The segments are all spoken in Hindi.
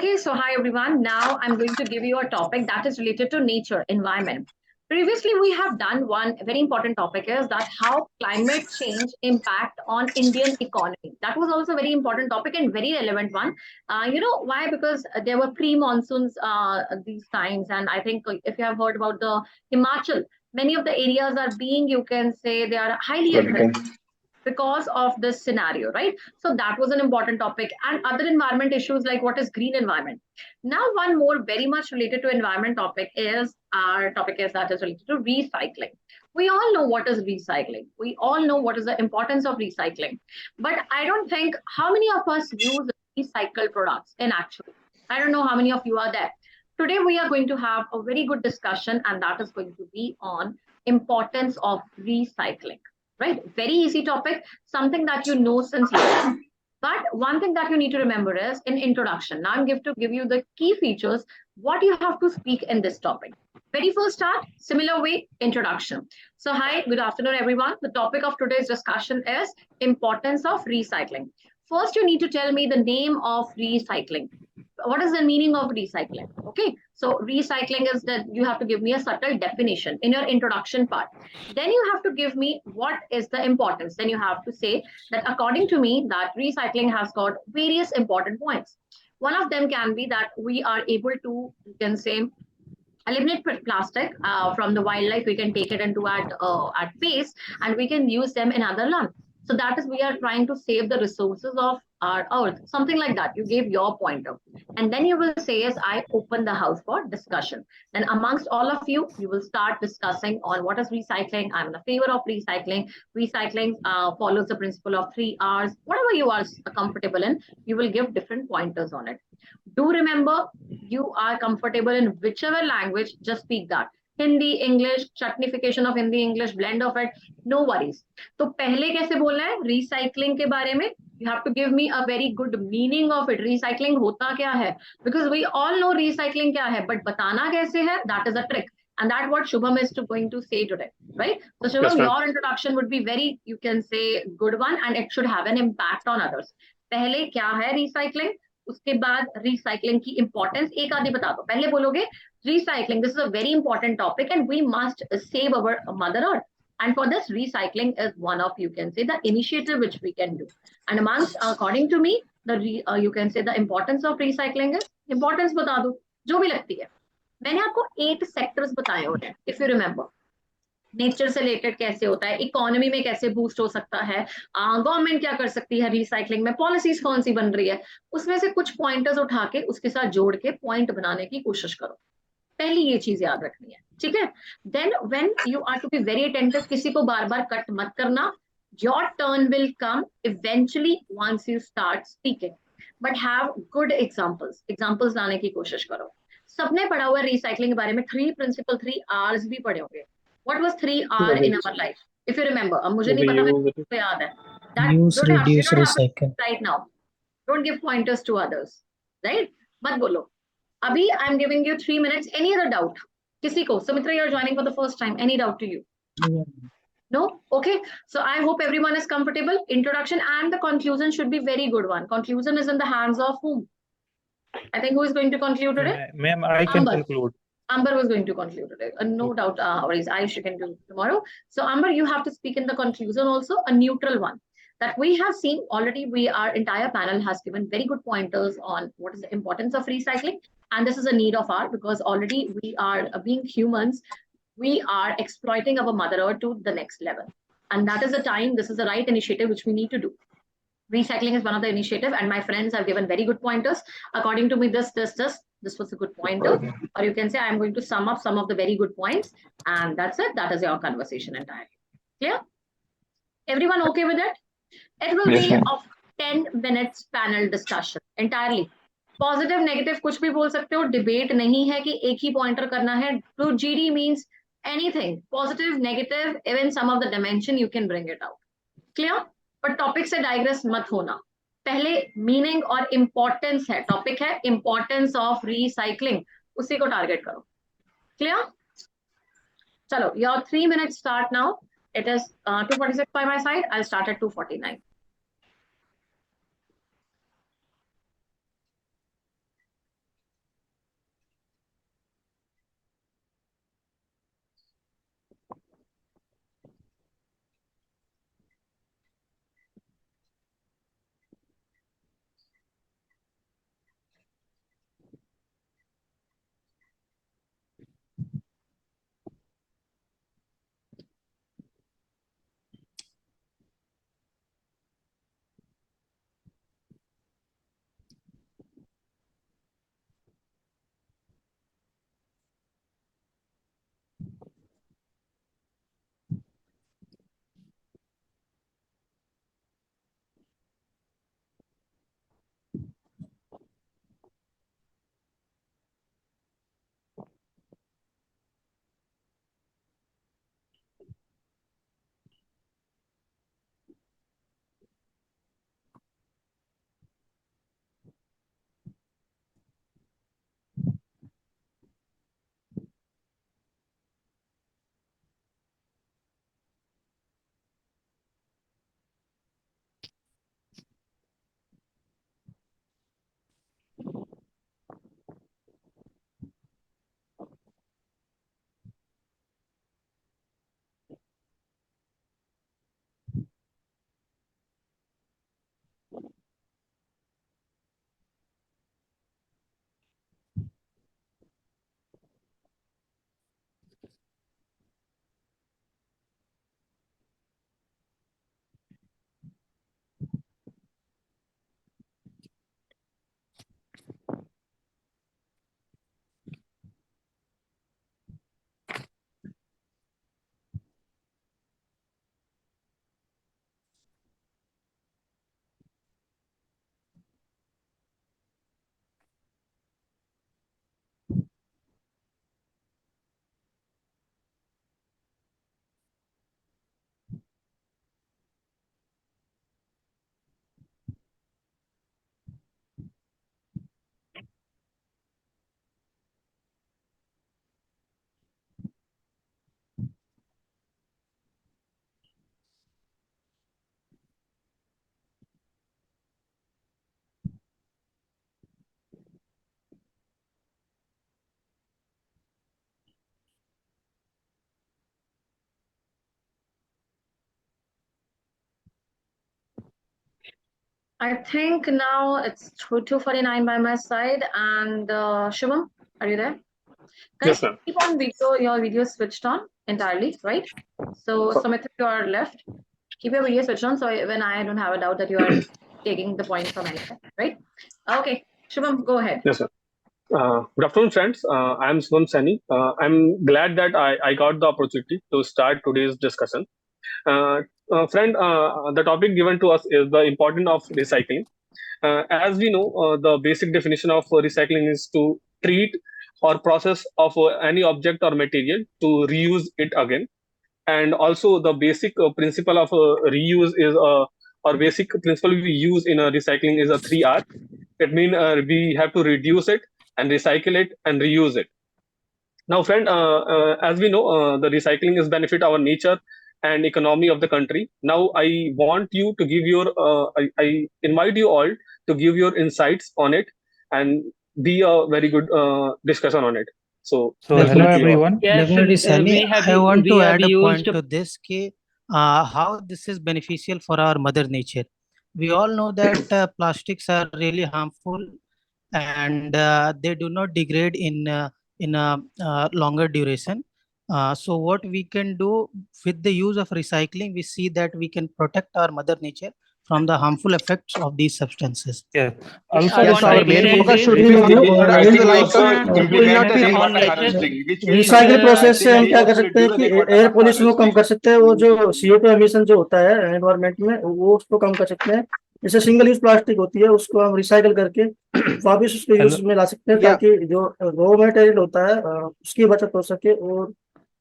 Okay, so hi everyone. Now I'm going to give you a topic that is related to nature, environment. Previously, we have done one very important topic is that how climate change impact on Indian economy. That was also a very important topic and very relevant one. You know why? Because there were pre-monsoons these times, and I think if you have heard about the Himachal, many of the areas are being, you can say, they are highly at risk because of this scenario, right? So that was an important topic, and other environment issues like what is green environment. Now, one more very much related to environment topic is our topic is that is related to recycling. We all know what is recycling. We all know what is the importance of recycling, but I don't think how many of us use recycled products in actual. I don't know how many of you are there. Today we are going to have a very good discussion, and that is going to be on importance of recycling, right? Very easy topic, something that you know since years. But one thing that you need to remember is in introduction. Now I'm going to give you the key features, what you have to speak in this topic. Very first start, similar way, introduction. So hi, good afternoon, everyone. The topic of today's discussion is importance of recycling. First, you need to tell me the name of recycling. What is the meaning of recycling? Okay, so recycling is that you have to give me a subtle definition in your introduction part. Then you have to give me what is the importance. Then you have to say that according to me that recycling has got various important points. One of them can be that we are able to, you can say, eliminate plastic from the wildlife. We can take it into at pace, and we can use them in other land. So that is, we are trying to save the resources of our earth, something like that. You gave your point of, and then you will say yes, I open the house for discussion. Then amongst all of you, you will start discussing on what is recycling. I'm in the favor of recycling. Recycling follows the principle of 3 R's. Whatever you are comfortable in, you will give different pointers on it. Do remember, you are comfortable in whichever language, just speak that. Hindi, English, chutnification of Hindi, English, blend of it, no worries. तो पहले कैसे बोलना है recycling के बारे में? You have to give me a very good meaning of it. Recycling होता क्या है? Because we all know recycling क्या है, but बताना कैसे है? That is a trick. And that's what Shubham is going to say today, right? So Shubham, Yes, your introduction would be very, you can say, good one, and it should have an impact on others. पहले क्या है recycling? उसके बाद रिसाइकलिंग की इंपॉर्टेंस एक आधी बता दो. पहले बोलोगे recycling, this is a very important topic and we must save our mother earth, and for this recycling is one of, you can say, the initiative which we can do. And amongst, according to me, you can say the importance of recycling is, importance बता दो जो भी लगती है. मैंने आपको 8 सेक्टर्स बताए हुए हैं, इफ यू रिमेंबर. नेचर से रिलेटेड कैसे होता है, इकोनॉमी में कैसे बूस्ट हो सकता है, गवर्नमेंट क्या कर सकती है रिसाइकलिंग में, पॉलिसीज कौन सी बन रही है, उसमें से कुछ पॉइंटर्स उठा के उसके साथ जोड़ के पॉइंट बनाने की कोशिश करो. पहली ये चीज याद रखनी है, ठीक है. Then when you are to be very attentive, किसी को बार बार कट मत करना. Your turn will come eventually once you start speaking, but have good examples लाने की कोशिश करो. सबने पढ़ा हुआ है रिसाइकलिंग के बारे में, 3 प्रिंसिपल 3 R's भी पढ़े होंगे. What was 3R in our life? If you remember, अब मुझे नहीं पता, मेरे को याद है. That Use, you don't reduce, have to recycle. right now. Don't give pointers to others, right? मत बोलो. अभी I'm giving you 3 minutes. Any other doubt? किसी को? Sumitra, you're joining for the first time. Any doubt to you? No? Okay. So I hope everyone is comfortable. Introduction and the conclusion should be very good one. Conclusion is in the hands of whom? I think who is going to conclude today? Ma'am, I can conclude. Amber was going to conclude today. No doubt, Ayush can do tomorrow. So Amber, you have to speak in the conclusion also, a neutral one. That we have seen already, our entire panel has given very good pointers on what is the importance of recycling. And this is a need of ours because already we are being humans, we are exploiting our mother earth to the next level. And that is the time, this is the right initiative which we need to do. Recycling is one of the initiative, and my friends have given very good pointers. According to me, this was a good pointer, or you can say I'm going to sum up some of the very good points, and that's it. That is your conversation entirely. Clear? Everyone okay with it? It will be of 10 minutes panel discussion entirely. Positive, negative कुछ भी बोल सकते हो. Debate नहीं है कि एक ही pointer करना है. To GD means anything. Positive, negative, even some of the dimension you can bring it out. Clear? पर टॉपिक से डाइग्रेस मत होना. पहले मीनिंग और इंपॉर्टेंस है, टॉपिक है इंपॉर्टेंस ऑफ रिसाइकलिंग, उसी को टारगेट करो. क्लियर? चलो, your 3 minutes start now. It is 2:46 by my side. I'll start at 2:49. I think now it's 2:49 by my side. And Shubham, are you there? Yes, Guys, ma'am. keep on video. Your video is switched on entirely, right? So Sumit, if you are left, keep your video switched on. So when I don't have a doubt that you are taking the point from anywhere, right? Okay, Shubham, go ahead. Yes, sir. Good afternoon, friends. I'm Subham Sani. I'm glad that I got the opportunity to start today's discussion. Uh, the topic given to us is the importance of recycling. As we know, the basic definition of recycling is to treat or process of any object or material to reuse it again. And also, the basic principle of reuse is or basic principle we use in recycling is a 3R. It means we have to reduce it and recycle it and reuse it. Now, friend, as we know, the recycling is benefit our nature and economy of the country. Now, I want you to give your, I invite you all to give your insights on it and be a very good discussion on it. So, So hello welcome to you all. everyone. Yes, Definitely, Sunny. I want we to have add a used. point to this ki, how this is beneficial for our mother nature. We all know that plastics are really harmful and they do not degrade in a longer duration. So what we can do with the use of recycling, we see that we can protect our mother nature from the harmful effects of these substances. Yes. Also, Yes, our main focus should be Recycling will not be implement on nature. harvesting, which is recycle process से हम क्या कर also सकते हैं reduce कि the water एयर पोल्यूशन को कम harvesting. कर सकते हैं, वो जो CO2 एमिशन जो होता है एनवायरनमेंट में वो उसको कम कर सकते हैं। जैसे सिंगल यूज प्लास्टिक होती है उसको हम रिसाइकल करके वापस उसको यूज में ला सकते हैं ताकि जो रॉ मटेरियल होता है उसकी बचत हो सके और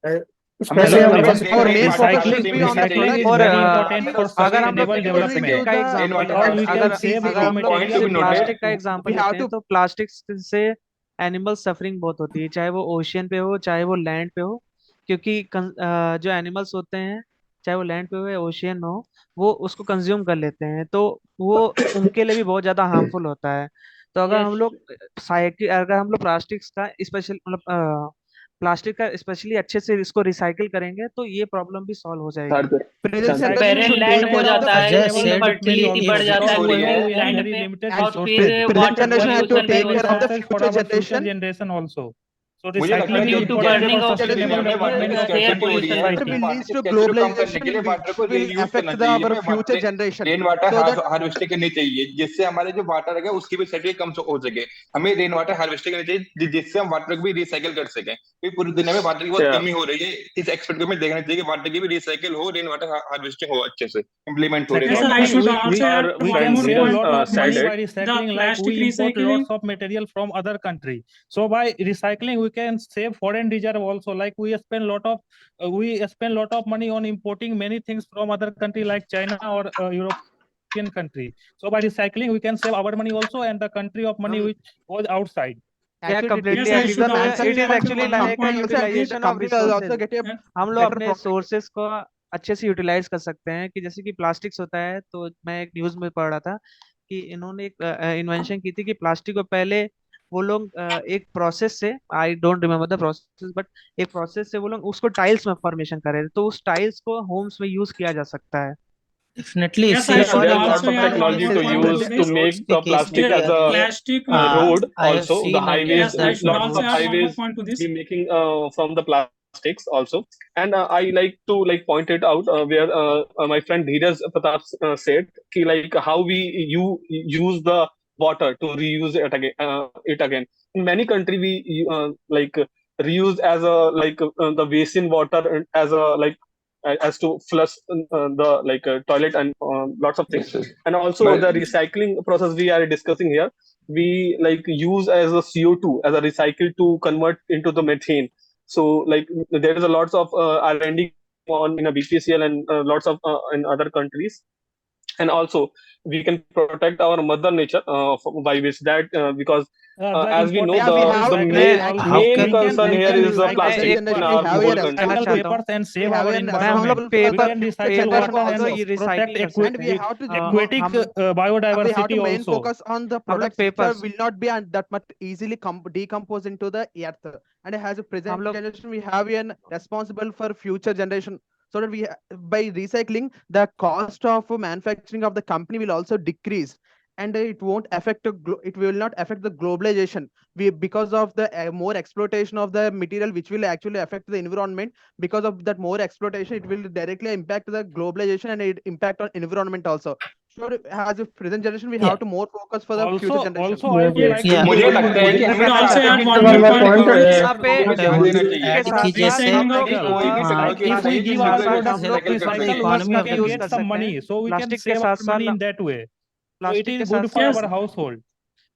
कुछ पैसे हम बचा सकते और हैं। main focus Recycling should be on the is product. very important for अगर हम लोग sustainable development. का एग्जांपल अगर हम लोग प्लास्टिक का एग्जांपल लेते हैं तो प्लास्टिक से एनिमल सफरिंग बहुत होती है, चाहे वो ओशियन पे हो चाहे वो लैंड पे हो, क्योंकि जो एनिमल्स होते हैं चाहे वो लैंड पे हो या ओशियन में हो, वो उसको कंज्यूम कर लेते हैं, तो वो उनके लिए भी बहुत ज्यादा हार्मफुल होता है। तो अगर हम लोग प्लास्टिक्स का स्पेशल मतलब प्लास्टिक का स्पेशली अच्छे से इसको रिसाइकिल करेंगे तो ये प्रॉब्लम भी सॉल्व हो जाएगी। पेरेंट लैंड हो जाता है, Ajay said इनफर्टिलिटी बढ़ जाता है हो रही है। लैंड पे, और फिर वाटर पोल्यूशन भी होता है। generation also. So मुझे लगता है Due to burning of air pollution water को रीयूज करना चाहिए, रेन वाटर हार्वेस्टिंग करनी चाहिए जिससे हमारे जो वाटर है उसकी भी सेटिंग कम हो सके। हमें रेन वाटर हार्वेस्टिंग करनी चाहिए जिससे हम वाटर को भी रिसाइकिल कर सकें, क्योंकि पूरी दुनिया में वाटर की बहुत कमी हो रही है। इस एक्सपेक्ट को हमें देखना चाहिए कि वाटर की भी रिसाइकिल हो, रेन वाटर हार्वेस्टिंग हो, अच्छे से इम्प्लीमेंट हो रही है। we can save a lot of money by recycling, like we import lots of material from other country. So by recycling, we can save foreign reserve also. Like we spend lot of money on importing many things from other country like China or European country. So by recycling, we can save our money also and the country of money which goes outside. Yeah, completely agree. It is actually like a utilization of resources. हम लोग अपने सोर्सेस को अच्छे से यूटिलाइज कर सकते हैं, कि जैसे कि प्लास्टिक्स होता है, तो मैं एक न्यूज में पढ़ रहा था कि इन्होंने एक इन्वेंशन की थी कि प्लास्टिक को पहले वो लोग एक प्रोसेस से, I don't remember the process, but एक प्रोसेस से वो लोग उसको टाइल्स में फॉर्मेशन कर रहे थे, तो उस टाइल्स को होम्स में यूज किया जा सकता है। Definitely, Yes, there are lots of technology to use to make the plastic as a road. Also, the highways, lots of highways be making from the plastics also. And I like to point it out where my friend Dheeraj Pratap said ki, like how we use the water to reuse it again. In many countries, we reuse as a the basin water as a as to flush the toilet and lots of things. And also the recycling process we are discussing here, we use as a CO2 as a recycle to convert into the methane. So there is a lots of R&D on in a BPCL and lots of in other countries. And also we can protect our mother nature by which that because as we know the main concern here is the plastic in our whole country. Papers and save our हम environment. लोग paper We can recycle water and ये protect रिसाइकल कर सकते And we हैं। have to aquatic we have to biodiversity main also. focus on the products which papers. will not be that much easily decompose into the earth, and as a present generation we have an responsible for future generation, so that we by recycling the cost of manufacturing of the company will also decrease, and it won't affect it will not affect the globalization. Because of the more exploitation of the material, which will actually affect the environment. Because of that more exploitation, it will directly impact the globalization and it impact on environment also. So as a present generation, we have to more focus for the future generation. Also, I would like to मुझे लगता है कि हमें also add one one more more point. यहाँ पे देना add चाहिए कि Recycling जैसे of कोई भी like technology if we नहीं give है our जो products recycle कर recycle, सके। we economy can of get some money, so we can plastic के save साथ our money साथ in that way. So it plastic के is good साथ for Yes. our household.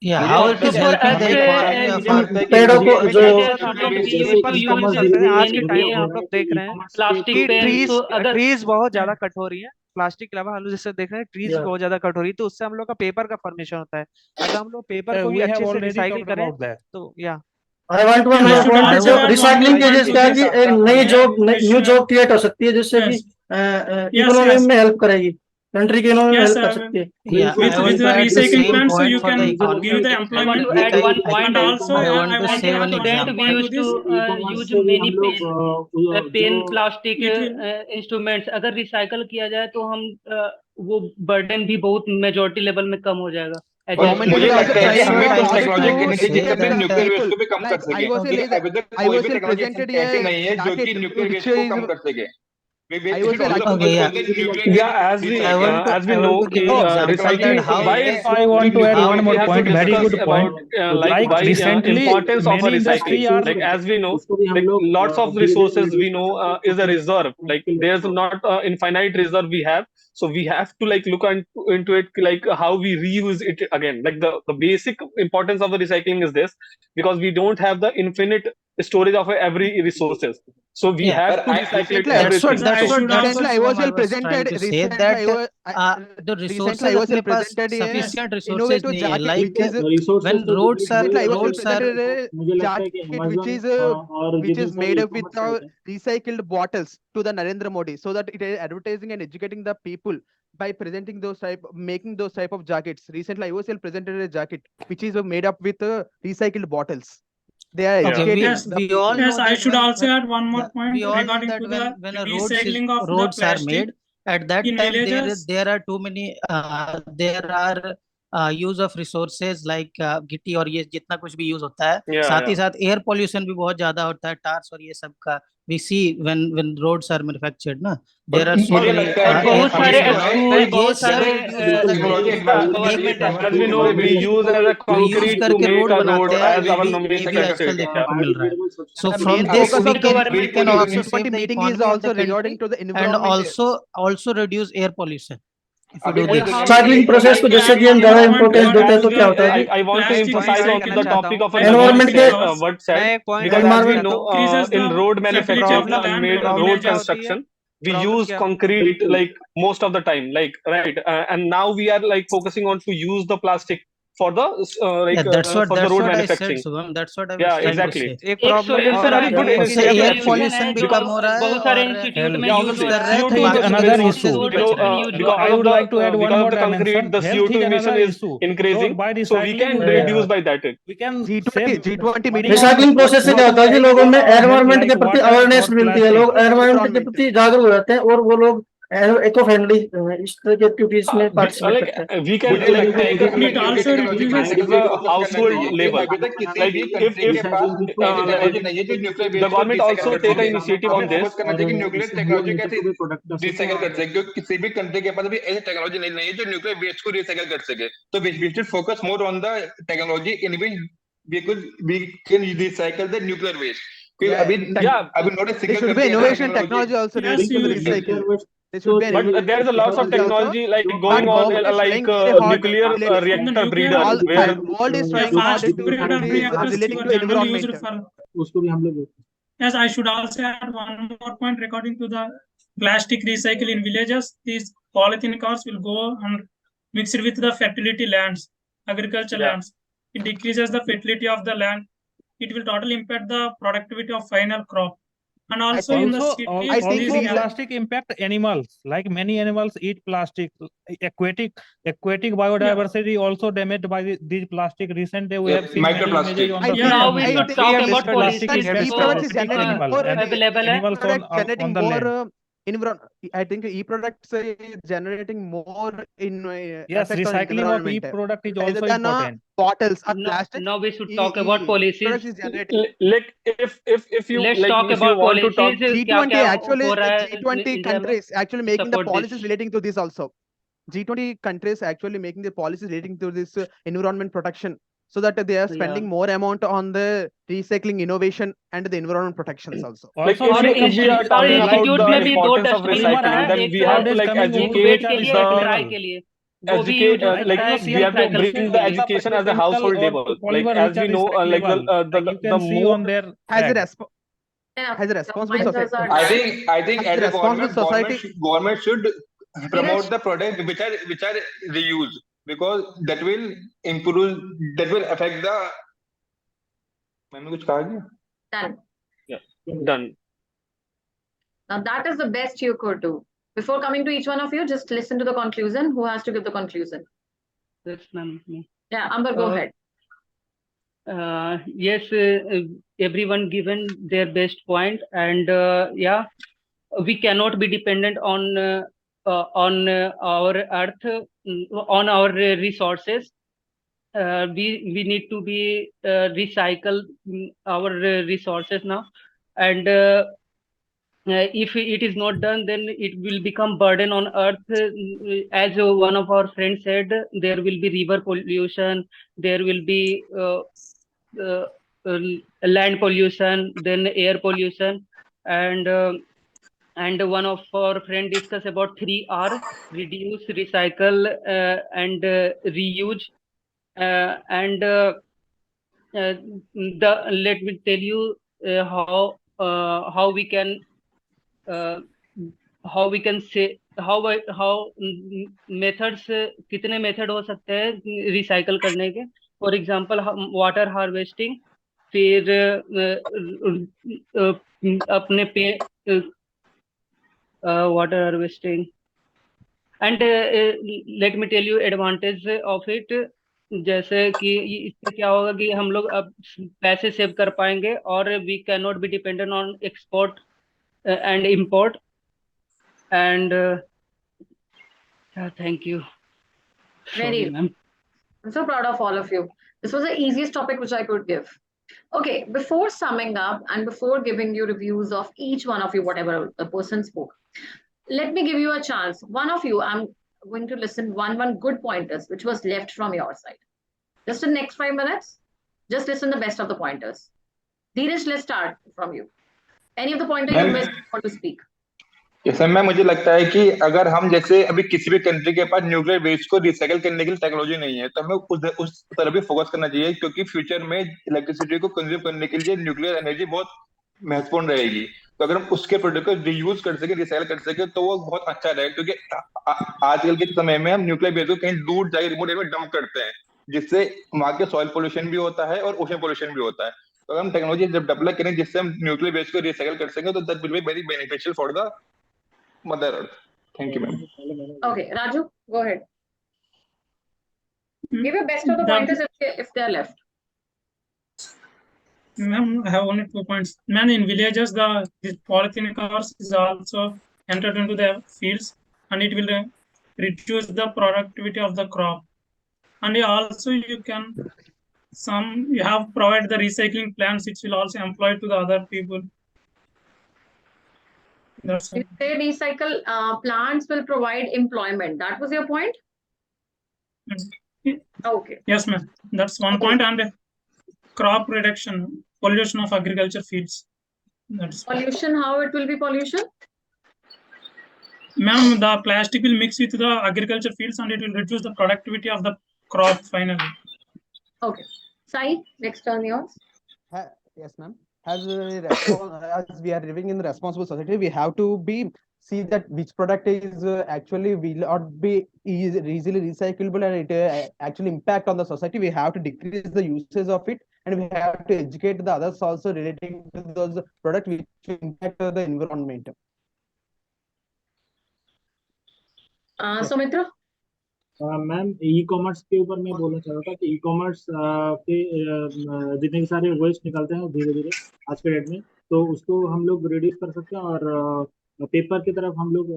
yeah, मुझे how लगता it है is कि helping the economy of our पेड़ों को जो हम लोग पेपर की बात करते हैं। आज के टाइम में हम लोग देख रहे हैं प्लास्टिक कि पेन, तो अगर ट्रीज बहुत ज्यादा कट हो रही है। प्लास्टिक के अलावा हम लोग जैसे देख रहे हैं ट्रीज बहुत ज्यादा कट हो रही है, तो उससे हम लोग का पेपर का फॉर्मेशन होता है। अगर हम लोग पेपर को भी We have अच्छे से already रिसाइकिल talked करें about that. तो या I want one Yeah, point I जो would रिसाइकलिंग की वजह से क्या है कि एक नई job Yes, new sure. Job create हो सकती है, जिससे कि Yes. Economy yes. में हेल्प करेगी, कंट्री की इकोनॉमी में Yes, हेल्प कर सकती है। yeah, with I want the to add the recycling same plants, so point you for can the economy. give the I want employment. to add one point. And also, I I want to want say to one add one example. point We to used this. to use many pen plastic It will- instruments, अगर रिसाइकल किया जाए तो हम वो बर्डन भी बहुत मेजोरिटी लेवल में कम हो जाएगा। Government मुझे is also लगता है कि trying हमें to कुछ also टेक्नोलॉजी करनी चाहिए say जिससे that, न्यूक्लियर वेस्ट people को भी कम कर like सके। IOCL क्योंकि is अभी तक कोई भी टेक्नोलॉजी presented ऐसी a नहीं है जो कि jacket न्यूक्लियर which वेस्ट को is कम कर सके। Okay, yeah. Yeah, as we I want to give an example recycling, that how why it it's is- so I want to critical, add one more we have to point, very discuss good about point. like why recently importance of a many industry recycling. are Like as we know, like lots of resources we know is a reserve. Like there's not infinite reserve we have, so we have to like look into it, like how we reuse it again. Like the basic importance of the recycling is this, because we don't have the infinite storage of every resources, so we Yeah. have to recycle it everything. that's what recently I was IOCL trying presented to say that the recently resources अपने IOCL pass presented a sufficient resources innovative नहीं है, jacket like which is when roads are recently IOCL roads are presented a jacket which is made up with recycled bottles to the Narendra Modi, so that it is advertising and educating the people by presenting making those type of jackets. Recently IOCL presented a jacket which is made up with recycled bottles. They are Yeah. educating Yes, the we all Yes, know I that should also add one more yeah, point we all know regarding that to the when a recycling of the roads are plastic made, at that in time villages. there are too many there are use of resources like गिट्टी और ये जितना कुछ भी यूज होता है, Yeah, साथ ही yeah. साथ एयर पोल्यूशन भी बहुत ज्यादा होता है, टार्स और ये सब का we see when roads are manufactured ना, there are so मुझे many लगता है कि बहुत सारे हमें जो है स्कूल, एक बहुत सारे technology government As we know, we use as a जो use concrete to करके make रोड a road बनाते हैं, as our ये nominee भी secretary आजकल said. देखने Yeah. को मिल रहा है. So the from main this focus we of the can also G20 save the meeting is economy of the also regarding country to the and environment. also reduce air pollution if you अभी do मुझे this. रिसाइकलिंग प्रोसेस को जैसे कि हम ज्यादा इम्पोर्टेंस देते हैं तो क्या होता है कि I want to Plastic emphasize on recycling the topic of Environment environment के- what said, मैं एक point because as we environment know increases in the road fertility manufacturing of the land, and problem road क्या होती है? construction, we Problem use क्या concrete like most of the time, like right, and now we are like focusing on to use the plastic for the Yeah, that's for the road what I said, manufacturing. Shubham. That's what I was Yeah, trying exactly. to say. एक एक problem It's a solution very good उससे initiative एयर actually. पॉल्यूशन भी कम हो रहा है बहुत सारे और इंस्टीट्यूट में Yeah, यूज obviously, हो रहा है, CO2 is emission another is issue. so because, much use because I of would the like to add one because more of the concrete, dimension. the Health CO2 is emission another is issue. increasing, So by so we can recycling, reduce by that. we can G20 save G20 meeting recycling process से क्या होता है कि लोगों में एनवायरनमेंट के प्रति water अवेयरनेस or मिलती है, लोग plastic. एनवायरनमेंट के प्रति जागरूक हो जाते हैं और वो लोग इको फ्रेंडली इस तरह की एक्टिविटीज में पार्टिसिपेट Like करते हैं. we can मुझे like लगता है take कि a हमें It new also technology reduces करने के लिए as a फोकस करना household चाहिए। level. अभी तक किसी Like भी if कंट्री के पास ऐसी टेक्नोलॉजी नहीं है जो न्यूक्लियर वेस्ट को government रिसाइकल also कर take सके। an initiative हमें on this. फोकस करना चाहिए कि न्यूक्लियर टेक्नोलॉजी कैसे रिसाइकल कर सके, क्योंकि किसी भी कंट्री के पास अभी ऐसी टेक्नोलॉजी नहीं है जो न्यूक्लियर वेस्ट को रिसाइकल कर सके। तो we should focus more on the technology in which we can recycle the nuclear waste. क्योंकि अभी not a There single should be innovation technology also Yes, related to the you- recycling. There should be an But innovation there is a lots of technology like going on government is like trying very hard. nuclear reactor breeder, All where world is trying hard fast to breeder countries reactors relating were to generally used environment. for. Yes, I should also add one more point regarding to the plastic recycle in villages. These polythene cars will go and mix it with the fertility lands, agriculture lands. It decreases the fertility of the land. It will totally impact the productivity of final crop. And also in the cities, I think these so, plastic impact animals. Like many animals eat plastic. Aquatic biodiversity also damaged by these plastic. Recently, we have seen many Microplastic. images on the now social we media. should talk about Plastic pollution. is These products is critical generating animal more and available है. animals product on generating the more land. I think e-products is generating more in Yes, effect on recycling of environment e-product is rather also than important. bottles or Now, plastic. now we should talk about policies. Products is generating. Like if you Let's like talk if you about want to talk policies. क्या G20 क्या actually, हो रहा है G20 इंडिया में countries actually to making the support policies this? relating to this also. G20 countries actually making the policies relating to this environment protection, so that they are spending more amount on the recycling innovation and the environment protections also. Like Also, when it if comes we to are talking about institute the में भी दो importance of dustbin Polymer recycling, है, then एक we have to nowadays like coming एक only educate वेट which के are लिए एक the ट्राई recyclable. के लिए वो भी educate यूज हो Like सकता you है see we on have to recycle bring करने the के लिए. education as a household petrochemical level. or Like polymer as which are we know, like recyclable, like you the can see more on their Has a ad. has a responsible Your society. pointers are done. I think As as a a responsible government society, government should promote Dheeraj, the product which are reused, because that will improve, that will affect the. मैंने कुछ कहा क्या? done. yeah, done. Now that is the best you could do. Before coming to each one of you, just listen to the conclusion. Who has to give the conclusion? Yes, ma'am. Yeah, Amber, go ahead. Yes, everyone given their best point, and yeah, we cannot be dependent on our earth, on our resources. We need to be recycle our resources now, and if it is not done, then it will become burden on earth. As one of our friends said, there will be river pollution, there will be uh, land pollution, then air pollution, and one of our friend discuss about 3R: reduce, recycle, and reuse. And let me tell you how we can say how methods, कितने मेथड हो सकते हैं रिसाइकल करने के. फॉर एग्जांपल वाटर हार्वेस्टिंग, फिर अपने पे water harvesting, and let me tell you advantage of it. जैसे कि इससे क्या होगा कि हम लोग अब पैसे सेव कर पाएंगे, और we can not be dependent on export and import. And thank you. Very. Sorry, I'm so proud of all of you. This was the easiest topic which I could give. Okay, before summing up and before giving you reviews of each one of you, whatever the person spoke, let me give you a chance. One of you, I'm going to listen one good pointers which was left from your side. Just in the next 5 minutes, just listen the best of the pointers. Dheeraj, let's start from you. Any of the pointers you missed want to speak? Sir ma'am, मुझे लगता है कि अगर हम जैसे अभी किसी भी कंट्री के पास न्यूक्लियर वेस्ट को रिसाइकल करने के लिए टेक्नोलॉजी नहीं है, तो हमें उस तरफ भी फोकस करना चाहिए, क्योंकि फ्यूचर में इलेक्ट्रिसिटी को कंज्यूम करने के लिए न्यूक्लियर एनर्जी बहुत महत्वपूर्ण रहेगी. तो अगर हम उसके प्रोडक्ट को रीयूज कर सके, रिसाइकल कर सके, तो वो बहुत अच्छा रहेगा. क्योंकि आजकल के समय में हम न्यूक्लियर वेस्ट को कहीं दूर जाके रिमोट एरिया में डंप करते हैं, जिससे वहां के सॉइल पोल्यूशन भी होता है और ओशन पोल्यूशन भी होता है. तो अगर हम टेक्नोलॉजी जब डेवलप करें जिससे हम न्यूक्लियर वेस्ट को रिसाइकल कर सकें, तो that will be very beneficial for the Mother Earth. Thank you, ma'am. Okay, Raju, go ahead. Give your best of the pointers if they are left. Ma'am, I have only 2 points. Man, in villages, this polythene cars is also entered into the fields, and it will reduce the productivity of the crop. And also you have provided the recycling plants, which will also employ to the other people. That's you say recycle plants will provide employment. That was your point? Okay. Yes, ma'am. That's one point. And crop reduction, pollution of agriculture fields. That's pollution, how it will be pollution? Ma'am, the plastic will mix with the agriculture fields, and it will reduce the productivity of the crop finally. Okay. Sai, next turn yours. Yes, ma'am. As we are living in the responsible society, we have to see that which product is actually will not be easily recyclable, and it actually impact on the society. We have to decrease the usage of it, and we have to educate the others also relating to those products which impact the environment. Soumitra? Ma'am, e commerce के ऊपर मैं बोलना चाह रहा था कि ई कॉमर्स के जितने भी सारे वेस्ट निकलते हैं धीरे धीरे आज के डेट में, तो उसको हम लोग रिड्यूस कर सकते हैं और पेपर की तरफ हम लोग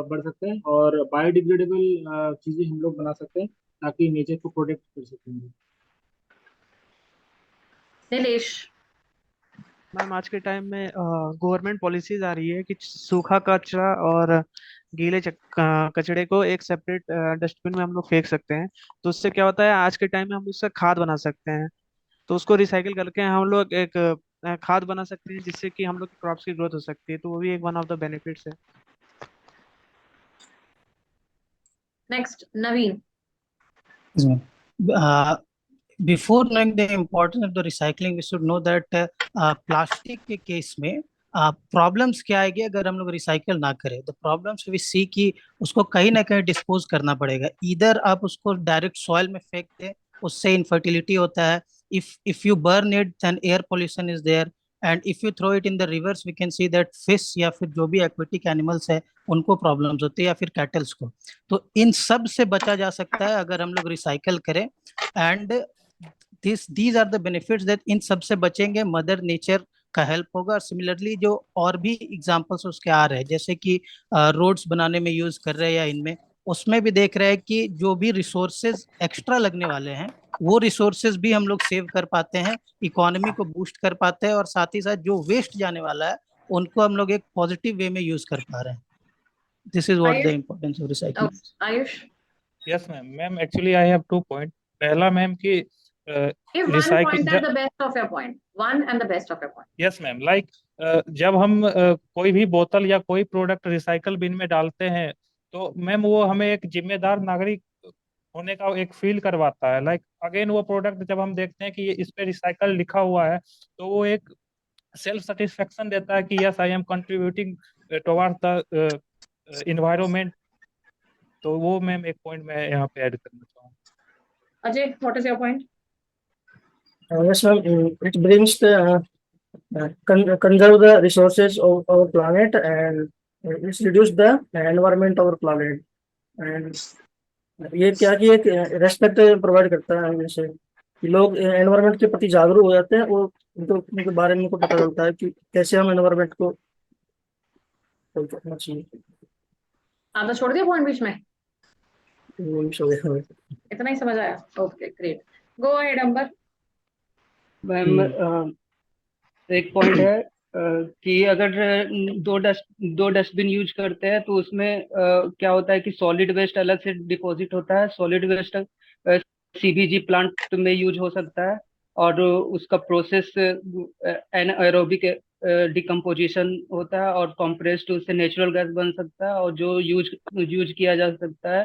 बढ़ सकते हैं और बायोडिग्रेडेबल चीजें हम लोग बना सकते हैं ताकि नेचर को प्रोटेक्ट कर सकें। नीलेश। मैम आज के टाइम में गवर्नमेंट पॉलिसीज आ रही है कि सूखा कचरा और गीले कचड़े को एक सेपरेट डस्टबिन में हम लोग फेंक सकते हैं। तो उससे क्या होता है, आज के टाइम में हम उससे खाद बना सकते हैं। तो उसको रिसाइकिल करके हम लोग एक खाद बना सकते हैं जिससे कि हम लोग की क्रॉप्स की ग्रोथ हो सकती है। तो वो भी एक वन ऑफ द बेनिफिट्स है। Next Naveen. Before knowing the importance of the recycling, we should know that plastic के केस में प्रॉब्लम्स क्या आएगी अगर हम लोग रिसाइकल ना करें। द प्रॉब्लम्स वी सी कि उसको कहीं ना कहीं डिस्पोज करना पड़ेगा। इधर आप उसको डायरेक्ट सॉइल में फेंक दें, उससे इनफर्टिलिटी होता है। If you burn it then air pollution is there, and if you throw it in the rivers we can see that fish या फिर जो भी एक्वेटिक एनिमल्स है उनको प्रॉब्लम्स होती है, या फिर कैटल्स को। तो इन सब से बचा जा सकता है अगर हम लोग रिसाइकल करें। And these are the benefits that इन सब से बचेंगे, मदर नेचर का हेल्प होगा। और सिमिलरली जो और भी एग्जांपल्स उसके आ रहे हैं, जैसे कि रोड्स बनाने में यूज कर रहे हैं या इनमें, उसमें भी देख रहे हैं कि जो भी रिसोर्सेज एक्स्ट्रा लगने वाले हैं वो रिसोर्सेज भी हम लोग सेव कर पाते हैं, इकोनॉमी को बूस्ट कर पाते हैं, और साथ ही साथ जो वेस्ट जाने वाला है उनको हम लोग एक पॉजिटिव वे में यूज कर पा रहे हैं। This is what the importance of recycling. Ayush. Yes ma'am. Ma'am actually I have 2 point. पहला मैम कि Give one point at the best of your point. One and the best of your point. Yes ma'am. Like जब हम कोई भी बोतल या कोई प्रोडक्ट रिसाइकल बिन में डालते हैं तो मैम वो हमें एक जिम्मेदार नागरिक होने का एक फील करवाता है। लाइक अगेन वो प्रोडक्ट जब हम देखते हैं कि ये इस पे रिसाइकल लिखा हुआ है तो वो एक सेल्फ सेटिस्फेक्शन देता है कि yes I am contributing towards the environment. तो वो मैम एक पॉइंट मैं यहाँ पे ऐड करना चाहूँगा। Ajay, what is your point? Yes, ma'am. It brings the conserve the resources of our planet, and it's reduce the environment of our planet. And ये क्या कि एक रेस्पेक्ट प्रोवाइड करता है हमें से कि लोग एनवायरनमेंट के प्रति जागरूक हो जाते हैं और उनके बारे में उनको पता चलता है कि कैसे हम एनवायरनमेंट को रखना चाहिए। आपने छोड़ दिया पॉइंट बीच में? वो इतना ही समझ आया? ओके ग्रेट, गो अहेड अंबर। मैम एक पॉइंट है कि अगर दो डस्टबिन यूज करते हैं तो उसमें क्या होता है कि सॉलिड वेस्ट अलग से डिपॉजिट होता है। सॉलिड वेस्ट सीबीजी प्लांट में यूज हो सकता है और उसका प्रोसेस एनाएरोबिक डिकम्पोजिशन होता है और कंप्रेस्ड उससे नेचुरल गैस बन सकता है और जो यूज किया जा सकता है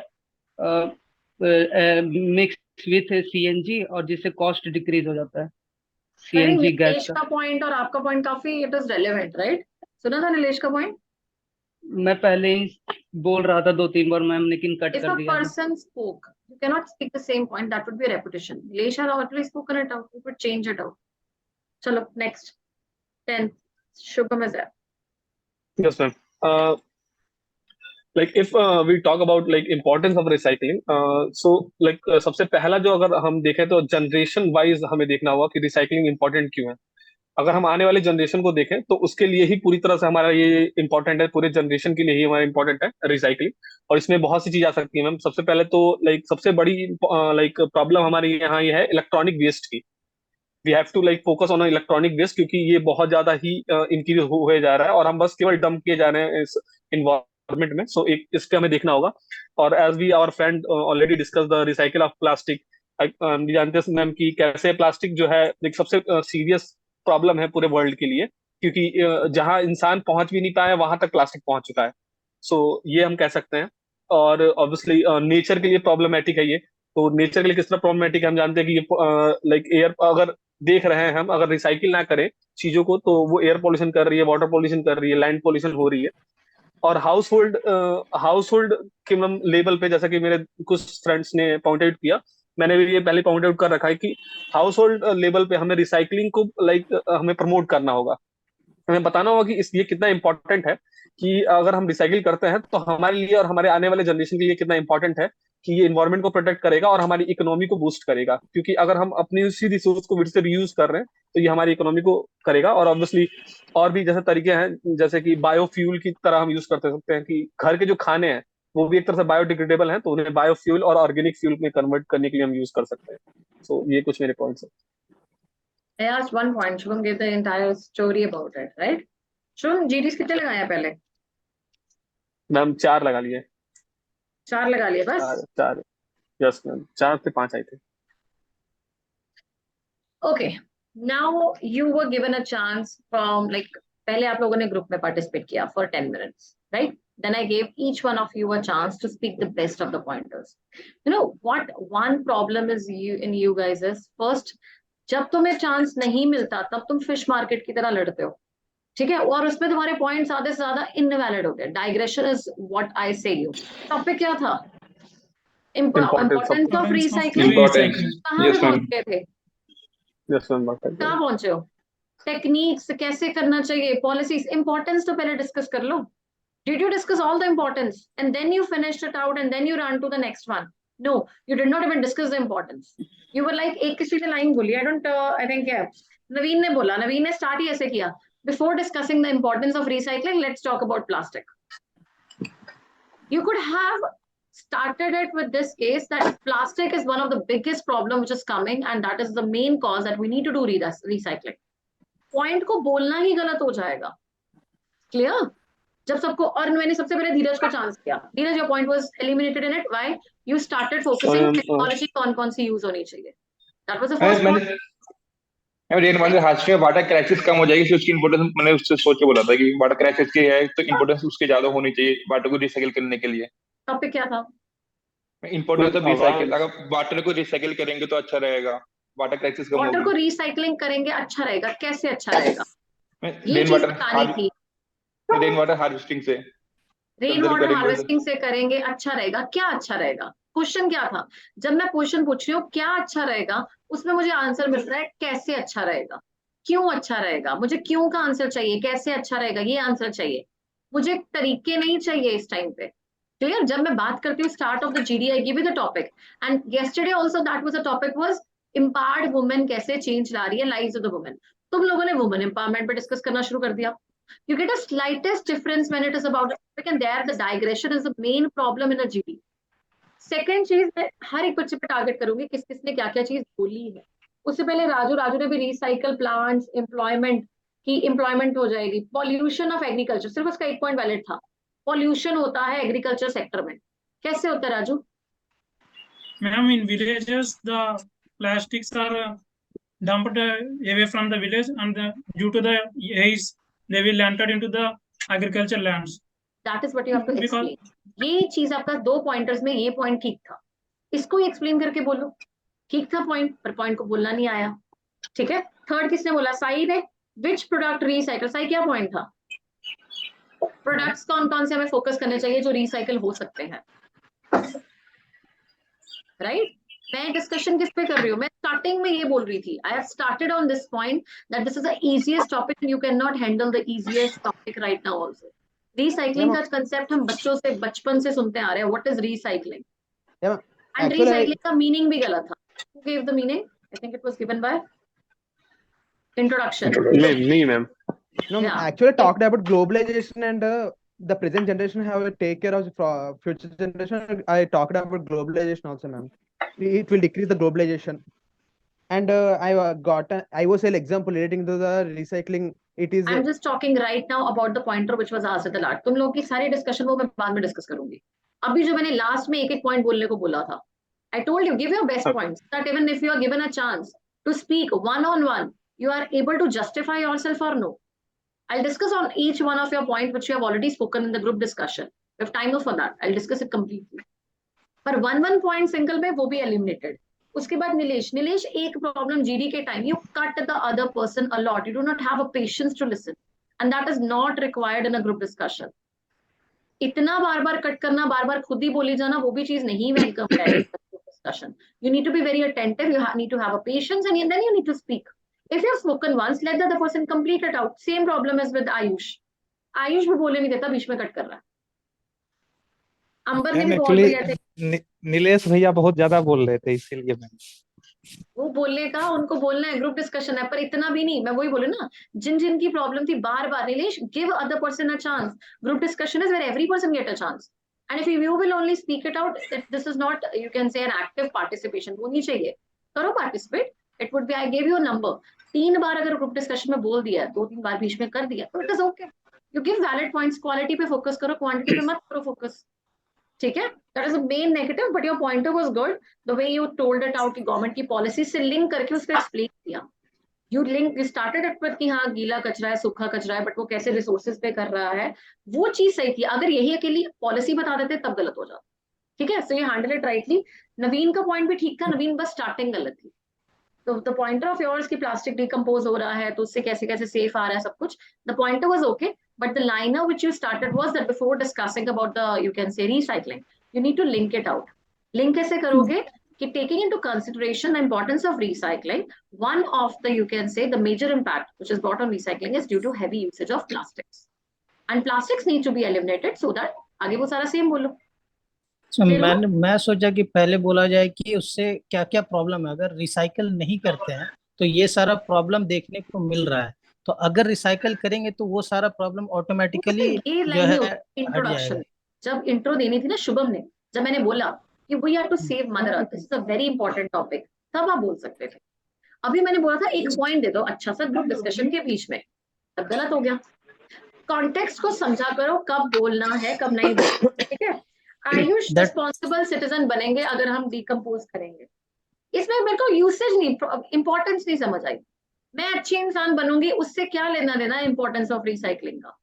मिक्स विथ सीएनजी और जिससे कॉस्ट डिक्रीज हो जाता है सीएनजी गैस नीलेश का पॉइंट और आपका पॉइंट काफी इट इज रेलेवेंट, राइट? सुना था नीलेश का पॉइंट? मैं पहले ही बोल रहा था 2-3 बार मैम, लेकिन कट If कर a दिया। person spoke, you cannot speak the same point. That would be a repetition. Nilesh had already spoken it out. You could change it out. Chalo, next. 10th. Shubham is there. Yes, ma'am. Like if we talk about like importance of recycling, so like सबसे पहला जो अगर हम देखें तो जनरेशन वाइज हमें देखना होगा कि रिसाइकलिंग इम्पोर्टेंट क्यों है। अगर हम आने वाले जनरेशन को देखें तो उसके लिए ही पूरी तरह से हमारा ये इम्पोर्टेंट है, पूरे जनरेशन के लिए ही हमारा इम्पोर्टेंट है रिसाइकलिंग। और इसमें बहुत सी चीज आ सकती है मैम। सबसे पहले तो लाइक सबसे बड़ी लाइक प्रॉब्लम हमारे यहाँ ये है इलेक्ट्रॉनिक वेस्ट की। We have to like focus on electronic waste क्योंकि ये बहुत ज्यादा ही इंक्रीज हुए जा रहा है और हम बस केवल डंप किए जा रहे हैं इस इन्वायरमेंट में। सो एक इस पे हमें देखना होगा। और as we our friend already discuss the recycle of plastic, जानते हैं मैम कि कैसे प्लास्टिक जो है एक सबसे सीरियस प्रॉब्लम है पूरे वर्ल्ड के लिए, क्योंकि जहां इंसान पहुंच भी नहीं पाया वहां तक प्लास्टिक पहुंच चुका है। सो ये हम कह सकते हैं। और ऑब्वियसली नेचर के लिए प्रॉब्लमेटिक है ये। तो नेचर के लिए किस तरह प्रॉब्लमेटिक है हम जानते हैं कि ये लाइक एयर अगर देख रहे हैं हम, अगर रिसाइकिल ना करें चीजों को तो वो एयर पोल्यूशन कर रही है, वाटर पोल्यूशन कर रही है, लैंड पोल्यूशन हो रही है। और हाउस होल्ड के लेवल पे, जैसा कि मेरे कुछ फ्रेंड्स ने पॉइंट आउट किया, मैंने भी ये पहले पॉइंट आउट कर रखा है कि हाउस होल्ड लेवल पे हमें रिसाइकलिंग को लाइक हमें प्रमोट करना होगा। हमें बताना होगा कि ये कितना इंपॉर्टेंट है कि अगर हम रिसाइकिल करते हैं तो हमारे लिए और हमारे आने वाले जनरेशन के लिए कितना इंपॉर्टेंट है कि ये इन्वायरमेंट को प्रोटेक्ट करेगा और हमारी इकोनॉमी को बूस्ट करेगा, क्योंकि अगर हम अपनी उसी रिसोर्स को फिर से रीयूज कर रहे हैं तो ये हमारी इकोनॉमी को करेगा। और ऑब्वियसली और भी जैसे तरीके हैं, जैसे कि बायोफ्यूल की तरह हम यूज करते सकते हैं कि घर के जो खाने हैं वो भी एक तरह से बायोडिग्रेडेबल हैं, तो उन्हें बायोफ्यूल और ऑर्गेनिक फ्यूल में कन्वर्ट करने के लिए हम यूज कर सकते हैं। सो ये कुछ मेरे पॉइंट्स हैं। I asked one point. Shubham gave the entire story about it, right? Shubham, GDs कितने लगाए पहले? मैम 4 लगा लिए। 4 लगा लिए बस? 4 यस मैम, 4 से 5 आई थे। Okay. Now you were given a chance from like पहले आप लोगों ने ग्रुप में पार्टिसिपेट किया for 10 minutes, right? Then I gave each one of you a chance to speak the best of the pointers. You know what? One problem is you guys is first, जब तुम्हें चांस नहीं मिलता तब तुम फिश मार्केट की तरह लड़ते हो, ठीक है, और उसमें तुम्हारे पॉइंट्स आधे से ज्यादा इनवैलिड होते हैं। डाइग्रेशन इज व्हाट आई से यू। टॉपिक क्या था? Importance of recycling. कहाँ पे पहुंच गए थे? कहाँ पहुंचे हो? टेक्निक्स कैसे करना चाहिए, पॉलिसीज, इंपॉर्टेंस तो पहले डिस्कस कर लो। Did you discuss all the importance and then you finished it out and then you ran to the next one? No, you did not even discuss the importance. You were like, एक किसी ने लाइन बोली, I think yeah, नवीन ने बोला, नवीन ने स्टार्ट ही ऐसे किया, before discussing the importance of recycling, let's talk about plastic. You could have started it with this case that plastic is one of the biggest problem which is coming and that is the main cause that we need to do recycling. Point को बोलना ही गलत हो जाएगा, clear? जब सबको, और मैंने सबसे पहले धीरज को चांस किया। Dheeraj, your point was eliminated in it, why? You started focusing technology कौन-कौन सी यूज होनी चाहिए, that was the first point. मैं रेन वाटर हार्वेस्टिंग में वाटर क्राइसिस कम हो जाएगी, इसलिए उसकी इंपॉर्टेंस मैंने उससे सोच के बोला था कि वाटर क्राइसिस की है तो इंपॉर्टेंस उसके ज्यादा होनी चाहिए वाटर को रिसाइकिल करने के लिए। टॉपिक क्या था? Importance of recycle. अगर वाटर को रिसाइकिल करेंगे तो अच्छा रहेगा, वाटर क्राइसिस कम होगी। वाटर को रिसाइकलिंग करेंगे अच्छा रहेगा, कैसे अच्छा रहेगा? रेन वाटर हार्वेस्टिंग से, रेन वाटर हार्वेस्टिंग से करेंगे अच्छा रहेगा। क्या अच्छा रहेगा? क्वेश्चन क्या था? जब मैं क्वेश्चन पूछ रही हूँ क्या अच्छा रहेगा, उसमें मुझे आंसर मिल रहा है कैसे अच्छा रहेगा, क्यों अच्छा रहेगा। मुझे क्यों का आंसर चाहिए, कैसे अच्छा रहेगा ये आंसर चाहिए, मुझे तरीके नहीं चाहिए इस टाइम पे। क्लियर? जब मैं बात करती हूँ start of the GD, I give you the topic and yesterday also that was the topic was empowered women कैसे चेंज ला रही है लाइव्स ऑफ द वुमेन। तुम लोगों ने वुमेन एम्पावरमेंट पे डिस्कस करना शुरू कर दिया। You get a slightest difference when it is about the topic, and there the digression is the main problem in a GD. Second चीज, मैं हर एक बच्चे पे टारगेट करूंगी किस किसने क्या क्या चीज बोली है। उससे पहले राजू ने भी रिसाइकल प्लांट्स, एम्प्लॉयमेंट की एम्प्लॉयमेंट हो जाएगी। पॉल्यूशन ऑफ एग्रीकल्चर, सिर्फ उसका एक पॉइंट वैलिड था। पॉल्यूशन होता है एग्रीकल्चर सेक्टर में, कैसे होता है Raju? Ma'am, in villages the plastics are dumped away from the village and due to the haze they will enter into the agriculture lands. That is what you have to explain. ये चीज आपका 2 पॉइंटर्स में ये पॉइंट ठीक था, इसको ही एक्सप्लेन करके बोलो। ठीक था पॉइंट, पर पॉइंट को बोलना नहीं आया, ठीक है। थर्ड किसने बोला? साई ने। Which product recycle? साई क्या पॉइंट था? प्रोडक्ट्स कौन कौन से हमें फोकस करने चाहिए जो रिसाइकल हो सकते हैं, राइट? मैं डिस्कशन किस पे कर रही हूँ? मैं स्टार्टिंग में ये बोल रही थी, I have started on this point that this is the easiest topic and you can not handle the easiest topic right now also. Recycling का कंसेप्ट हम बच्चों से बचपन से सुनते आ रहे हैं, what is recycling, and recycling का मीनिंग भी गलत था। Who give the meaning? I think it was given bye introduction. नहीं ma'am, no, actually talked about globalization and the present generation have to take care of the future generation. I talked about globalization also, ma'am. It will decrease the globalization, and I was an example relating to the recycling. It is. I'm just talking right now about the pointer which was asked at the last. तुम लोगों की सारी डिस्कशन वो मैं बाद में डिस्कस करूंगी। अभी जो मैंने लास्ट में एक एक पॉइंट बोलने को बोला था, I told you give your best points that even if you are given a chance to speak one on one, you are able to justify yourself or no. I'll discuss on each one of your points which you have already spoken in the group discussion. If time is for that, I'll discuss it completely. पर one point सिंगल में वो भी एलिमिनेटेड। उसके बाद नीलेश एक प्रॉब्लम जीडी के time, you cut the other person a lot, you do not have a patience to listen and that is not required in a group discussion. इतना बार बार कट करना, बार बार खुद ही बोली जाना, वो भी चीज नहीं वेलकम है discussion. You need to be very attentive, you need to have a patience and then you need to speak. If you have spoken once, let the other person complete it out. Same problem is with Ayush. Ayush भी बोलने नहीं देता, बीच में कट कर रहा है। अंबर ने नीलेश भैया बहुत ज्यादा बोल रहे थे, इसीलिए मैं वो बोलने का उनको बोलना है, ग्रुप डिस्कशन है, पर इतना भी नहीं। मैं वही बोलू ना, जिन जिन की प्रॉब्लम थी बार बार, Nilesh give other person a chance. Group discussion is where every person get a chance, and if you will only speak it out, this is not, you can say an active participation होनी चाहिए। करो participate, it would be, I gave you a number, 3 बार अगर ग्रुप डिस्कशन में बोल दिया, 2-3 बार बीच में कर दिया, तो it is okay. You give valid points, quality पे फोकस करो, क्वांटिटी पे मत करो फोकस, ठीक है। That is a main negative, but your pointer was good, the way you told it out, government की पॉलिसी से लिंक करके उसको एक्सप्लेन किया। You link, you started it with कि हाँ गीला कचरा है, सूखा कचरा है, बट वो कैसे रिसोर्सेज पे कर रहा है, वो चीज सही थी। अगर यही अकेली पॉलिसी बता देते तब गलत हो जाता, ठीक है। So you handle it rightly. Naveen का पॉइंट भी ठीक था, नवीन बस स्टार्टिंग गलत थी। तो द पॉइंटर ऑफ योर्स की प्लास्टिक डिकम्पोज हो रहा है तो उससे कैसे कैसे सेफ आ रहा है सब कुछ, the pointer was okay, but the liner which you started was that before discussing about the, you can से, recycling, you need to link it out. Link कैसे करोगे कि taking into consideration the importance of recycling, one of the, you can say, the major impact which is brought on recycling is due to heavy usage of plastics, and plastics need to be eliminated so that, आगे वो सारा सेम बोलो। मैं सोचा कि पहले बोला जाए कि उससे क्या क्या प्रॉब्लम है। अगर रिसाइकल नहीं करते हैं तो ये सारा प्रॉब्लम देखने को मिल रहा है, तो अगर रिसाइकल करेंगे तो वो सारा प्रॉब्लम ऑटोमेटिकली जो है हट जाएगा। जब इंट्रो देनी थी ना शुभम ने, जब मैंने बोला कि we have to save mother earth, this is a very important topic, तब आप बोल सकते थे। अभी मैंने बोला था एक पॉइंट दे दो अच्छा सा ग्रुप डिस्कशन के बीच में, तब गलत हो गया। कॉन्टेक्स्ट को समझा करो, कब बोलना है कब नहीं बोलना, ठीक है। आयुष रिस्पॉन्सिबल सिटीजन बनेंगे अगर हम डिकम्पोज करेंगे। इसमें मेरे को यूसेज नहीं, इंपॉर्टेंस नहीं समझ आई। मैं अच्छी इंसान बनूंगी, उससे क्या लेना देना इंपॉर्टेंस ऑफ रिसाइकलिंग का,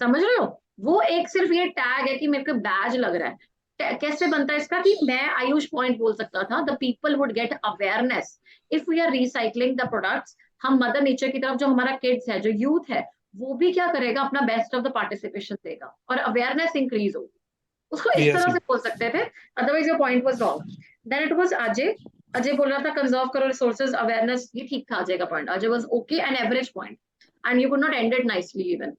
समझ रहे हो। वो एक सिर्फ ये टैग है कि मेरे को बैज लग रहा है। कैसे बनता है इसका, कि मैं आयुष पॉइंट बोल सकता था, the people would get awareness if we are recycling the products. हम मदर नेचर की तरफ, जो हमारा किड्स है, जो यूथ है, वो भी क्या करेगा, अपना बेस्ट ऑफ द पार्टिसिपेशन देगा और अवेयरनेस इंक्रीज होगी। उसको इस तरह से बोल सकते थे, otherwise your point was wrong. Then it was Ajay बोल रहा था कंजर्व करो रिसोर्सेज, अवेयरनेस, ये ठीक था अजय का point. Ajay was okay and average point, and you could not and it nicely, even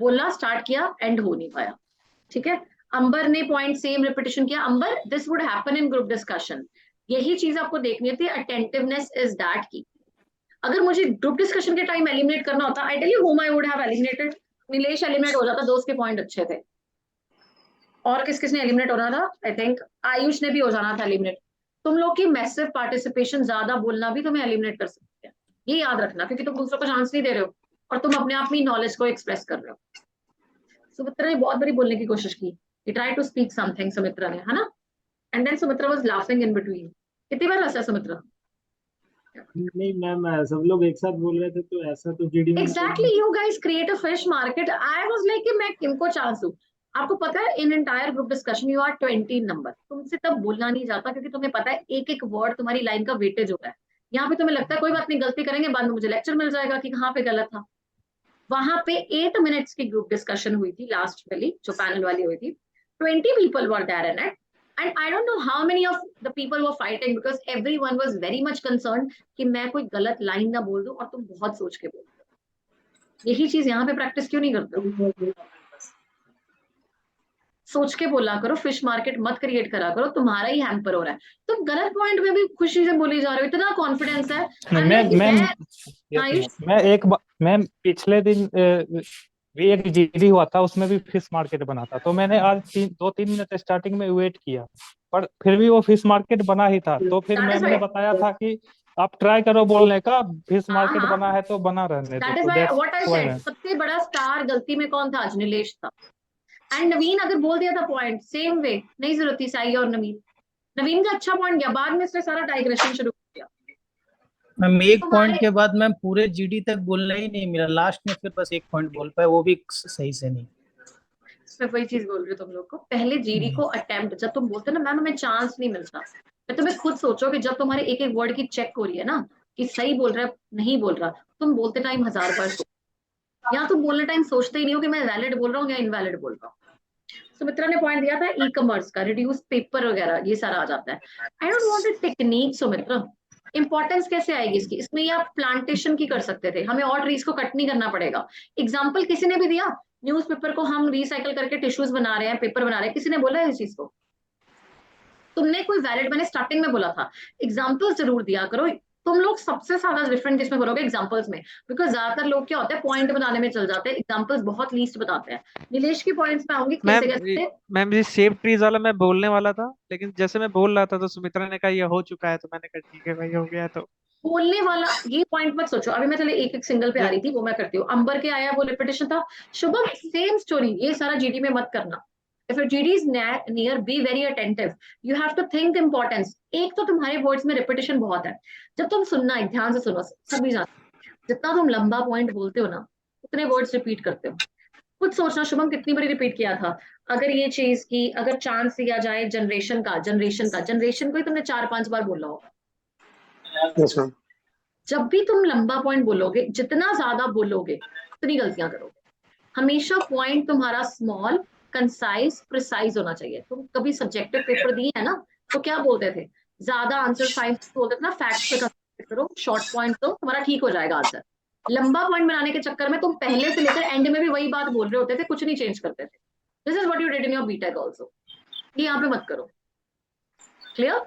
बोलना स्टार्ट किया, एंड हो नहीं पाया, ठीक है। अंबर ने पॉइंट सेम रिपीटेशन किया। Ambar, this would happen in group discussion, यही चीज आपको देखनी थी। अटेंटिवनेस इज दैट की। अगर मुझे ग्रुप डिस्कशन के टाइम एलिमिनेट करना होता, I tell you whom I would have eliminated, Nilesh eliminate हो जाता, दोस्त के पॉइंट अच्छे थे। और किस किसने एलिमिनेट होना था, आई थिंक आयुष ने भी हो जाना था एलिमिनेट। तुम लोग की मैसिव पार्टिसिपेशन, ज्यादा बोलना भी तुम्हें एलिमिनेट कर सकते हैं, ये याद रखना, क्योंकि तुम दूसरों को चांस नहीं दे रहे हो और तुम अपने आप में नॉलेज को एक्सप्रेस कर रहे हो। सुमित्रा ने बहुत बड़ी बोलने की कोशिश की, he tried to speak something, Sumitra ने, है ना। And then Sumitra was laughing in between। कितनी बार हंसा सुमित्रा? नहीं मैम, सब लोग एक साथ बोल रहे थे तो ऐसा तो जीडी में Exactly, you guys create a fish market। I was like कि मैं किनको चांस दूं। आपको पता है, in entire group discussion you are 20 number, तुमसे तब बोलना नहीं जाता, क्योंकि तुम्हें पता है एक एक वर्ड तुम्हारी लाइन का वेटेज होता है। यहाँ पे तुम्हें लगता है कोई बात नहीं, गलती करेंगे, बाद में मुझे लेक्चर मिल जाएगा कि कहाँ पे गलत था। वहां पे 8 मिनट्स की ग्रुप डिस्कशन हुई थी, लास्ट वाली जो पैनल वाली हुई थी। 20 people were there in it, and I don't know how many of the people were fighting, because everyone was very much concerned कि मैं कोई गलत लाइन ना बोल दूं, और तुम बहुत सोच के बोलते हो। यही चीज यहाँ पे प्रैक्टिस क्यों नहीं करते? सोच के बोला करो, फिश मार्केट मत क्रिएट करा करो, तुम्हारा ही हैम्पर हो रहा है। तुम गलत पॉइंट में भी खुशी से बोली जा रहे हो, इतना कॉन्फिडेंस है। मैं पिछले दिन भी एक जीडी हुआ था, उसमें भी फिश मार्केट बना था, तो मैंने आज 2-3 मिनट स्टार्टिंग में वेट किया, पर फिर भी वो फिश मार्केट बना ही था। तो फिर मैंने बताया था कि आप ट्राई करो बोलने का, फिश मार्केट बना है तो बना रहने दो। सबसे बड़ा स्टार गलती में कौन था? नीलेश था। एंड नवीन अगर बोल दिया था पॉइंट सेम वे, नहीं जरूरत थी साई और नवीन का अच्छा पॉइंट गया, बाद में इसने सारा डाइग्रेशन शुरू किया। मैम एक पॉइंट के बाद मैम पूरे जीडी तक बोलना ही नहीं मिला, लास्ट में फिर बस एक पॉइंट बोल पाए, वो भी सही से नहीं। मैं वही चीज बोल रही हूँ तुम लोग को, पहले जीडी को अटेम्प्ट, जब तुम बोलते ना मैम हमें चांस नहीं मिलता, मैं तुम्हें खुद सोचो कि जब तुम्हारे एक एक वर्ड की चेक हो रही है ना, कि सही बोल रहा है नहीं बोल रहा, तुम बोलते टाइम 1000 बार या तुम बोलने टाइम सोचते ही नहीं हो कि मैं वैलिड बोल रहा हूँ या इनवैलिड बोल रहा हूँ। सुमित्रा ने पॉइंट दिया था ई कॉमर्स का, रिड्यूस पेपर वगैरह, ये सारा आ जाता है। I don't want a technique Sumitra, importance कैसे आएगी इसकी? इसमें ये आप प्लांटेशन की कर सकते थे, हमें और ट्रीज को कट नहीं करना पड़ेगा। एग्जाम्पल किसी ने भी दिया, न्यूज़पेपर को हम रिसाइकल करके टिश्यूज बना रहे हैं, पेपर बना रहे हैं, किसी ने बोला है इस चीज को? तुमने कोई वैलिड, मैंने स्टार्टिंग में बोला था एग्जाम्पल्स जरूर दिया करो। तुम लोग सबसे ज्यादा डिफरेंट किसमें करोगे? एग्जाम्पल्स में, बिकॉज ज्यादातर लोग क्या होते हैं पॉइंट बनाने में चल जाते हैं, एग्जाम्पल्स बहुत लीस्ट बताते हैं। नीलेश की पॉइंट्स में आऊंगी कैसे कैसे। मैम ये शेप ट्रीज वाला मैं बोलने वाला था, लेकिन जैसे मैं बोल रहा था तो सुमित्रा ने कहा ये हो चुका है, तो मैंने कहा ठीक है भाई हो गया। तो बोलने वाला ये पॉइंट मत सोचो, अभी मैं चले एक एक सिंगल पे आ रही थी, वो मैं करती हूँ। अंबर के आया वो रिपीटेशन था। शुभम सेम स्टोरी, ये सारा जीडी में मत करना। If your GD is near, be very attentive, you have to think importance. एक तो तुम्हारे वर्ड्स में रिपीटेशन बहुत है, जब तुम सुनना एक ध्यान से सुनो, सभी जानते जितना तुम लंबा पॉइंट बोलते हो ना उतने वर्ड्स रिपीट करते हो। कुछ सोचना शुभम कितनी बारी रिपीट किया था। अगर ये चीज की अगर चांस दिया जाए जनरेशन का, जनरेशन को ही तुमने 4-5 बार बोला होगा। जब भी तुम लंबा पॉइंट बोलोगे, जितना ज्यादा बोलोगे उतनी गलतियां करोगे। हमेशा पॉइंट तुम्हारा स्मॉल, कंसाइज, प्रिसाइज होना चाहिए। तुम कभी सब्जेक्टिव पेपर दिए है ना, तो क्या बोलते थे? ज्यादा आंसर साइंस बोलते थे ना, फैक्ट्स पे कंसंट्रेट करो, शॉर्ट पॉइंट तो तुम्हारा ठीक हो जाएगा आंसर। लंबा पॉइंट बनाने के चक्कर में तुम पहले से लेकर एंड में भी वही बात बोल रहे होते थे, कुछ नहीं चेंज करते थे। This is what you did in your BTech also. ये यहाँ पे मत करो। क्लियर?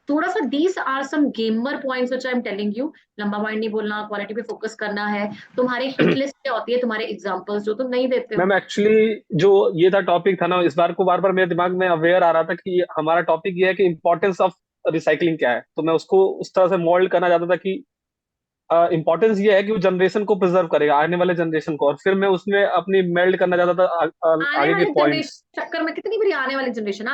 थोड़ा सा these are some gamer points which I am telling you. लंबा पॉइंट नहीं बोलना, क्वालिटी पे फोकस करना है। तुम्हारे हिट लिस्ट क्या होती है, तुम्हारे एग्जांपल्स जो तुम नहीं देते हो। मैम एक्चुअली जो ये था टॉपिक था ना, इस बार को बार बार मेरे दिमाग में अवेयर आ रहा था कि हमारा टॉपिक ये है कि इंपॉर्टेंस ऑफ रिसाइकलिंग क्या है, तो मैं उसको उस तरह से मोल्ड करना चाहता था कि इंपॉर्टेंस ये है कि वो जनरेशन को प्रिजर्व करेगा, आने वाले जनरेशन को, और फिर मैं उसमें अपनी मेल्ड करना चाहता था आगे के पॉइंट्स। चक्कर में कितनी बार आने वाली जनरेशन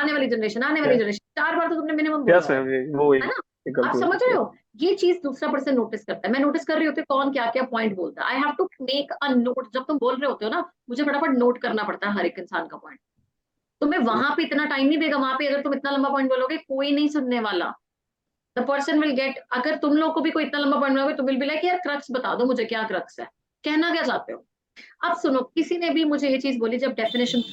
4 बार तो तुमने मिनिमम बोला यस मैम, वो है ना। आप समझ रहे हो? ये चीज दूसरा पर्सन नोटिस करता है। मैं नोटिस कर रही होती हूँ कौन क्या क्या पॉइंट बोलता है। I have to make a note. जब तुम बोल रहे होते हो ना, मुझे फटाफट नोट करना पड़ता है हर एक इंसान का पॉइंट। तुम्हें वहां पे इतना टाइम नहीं देगा। वहां पे अगर तुम इतना लंबा पॉइंट बोलोगे कोई नहीं सुनने वाला। द पर्सन विल गेट, अगर तुम लोग को भी कोई इतना लंबा पॉइंट बोलोगे तो विल बी लाइक यार क्रक्स बता दो मुझे, क्या क्रक्स है, कहना क्या चाहते हो। अब सुनो, किसी ने भी मुझे ये चीज बोली जब डेफिनेशन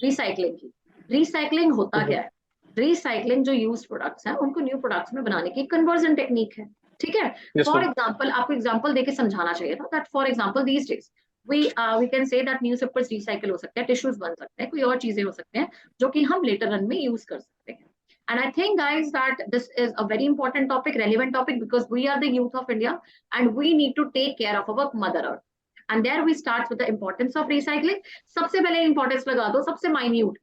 रिसाइकलिंग की। रिसाइकलिंग होता क्या है? रिसाइकलिंग जो यूज प्रोडक्ट्स हैं उनको न्यू प्रोडक्ट्स में बनाने की कन्वर्जन टेक्निक है। ठीक है? फॉर एग्जाम्पल, आपको एग्जाम्पल देके समझाना चाहिए था that for example these days we can say that newspapers recycle हो सकते हैं, टिश्यूज बन सकते हैं, कोई और चीजें हो सकते हैं जो कि हम लेटर रन में यूज कर सकते हैं। And I think, guys, that this is a very important topic, relevant topic, because we are the youth of India and we need to take care of our Mother Earth. And there we start with the importance of recycling. सबसे पहले importance लगा दो, सबसे minute।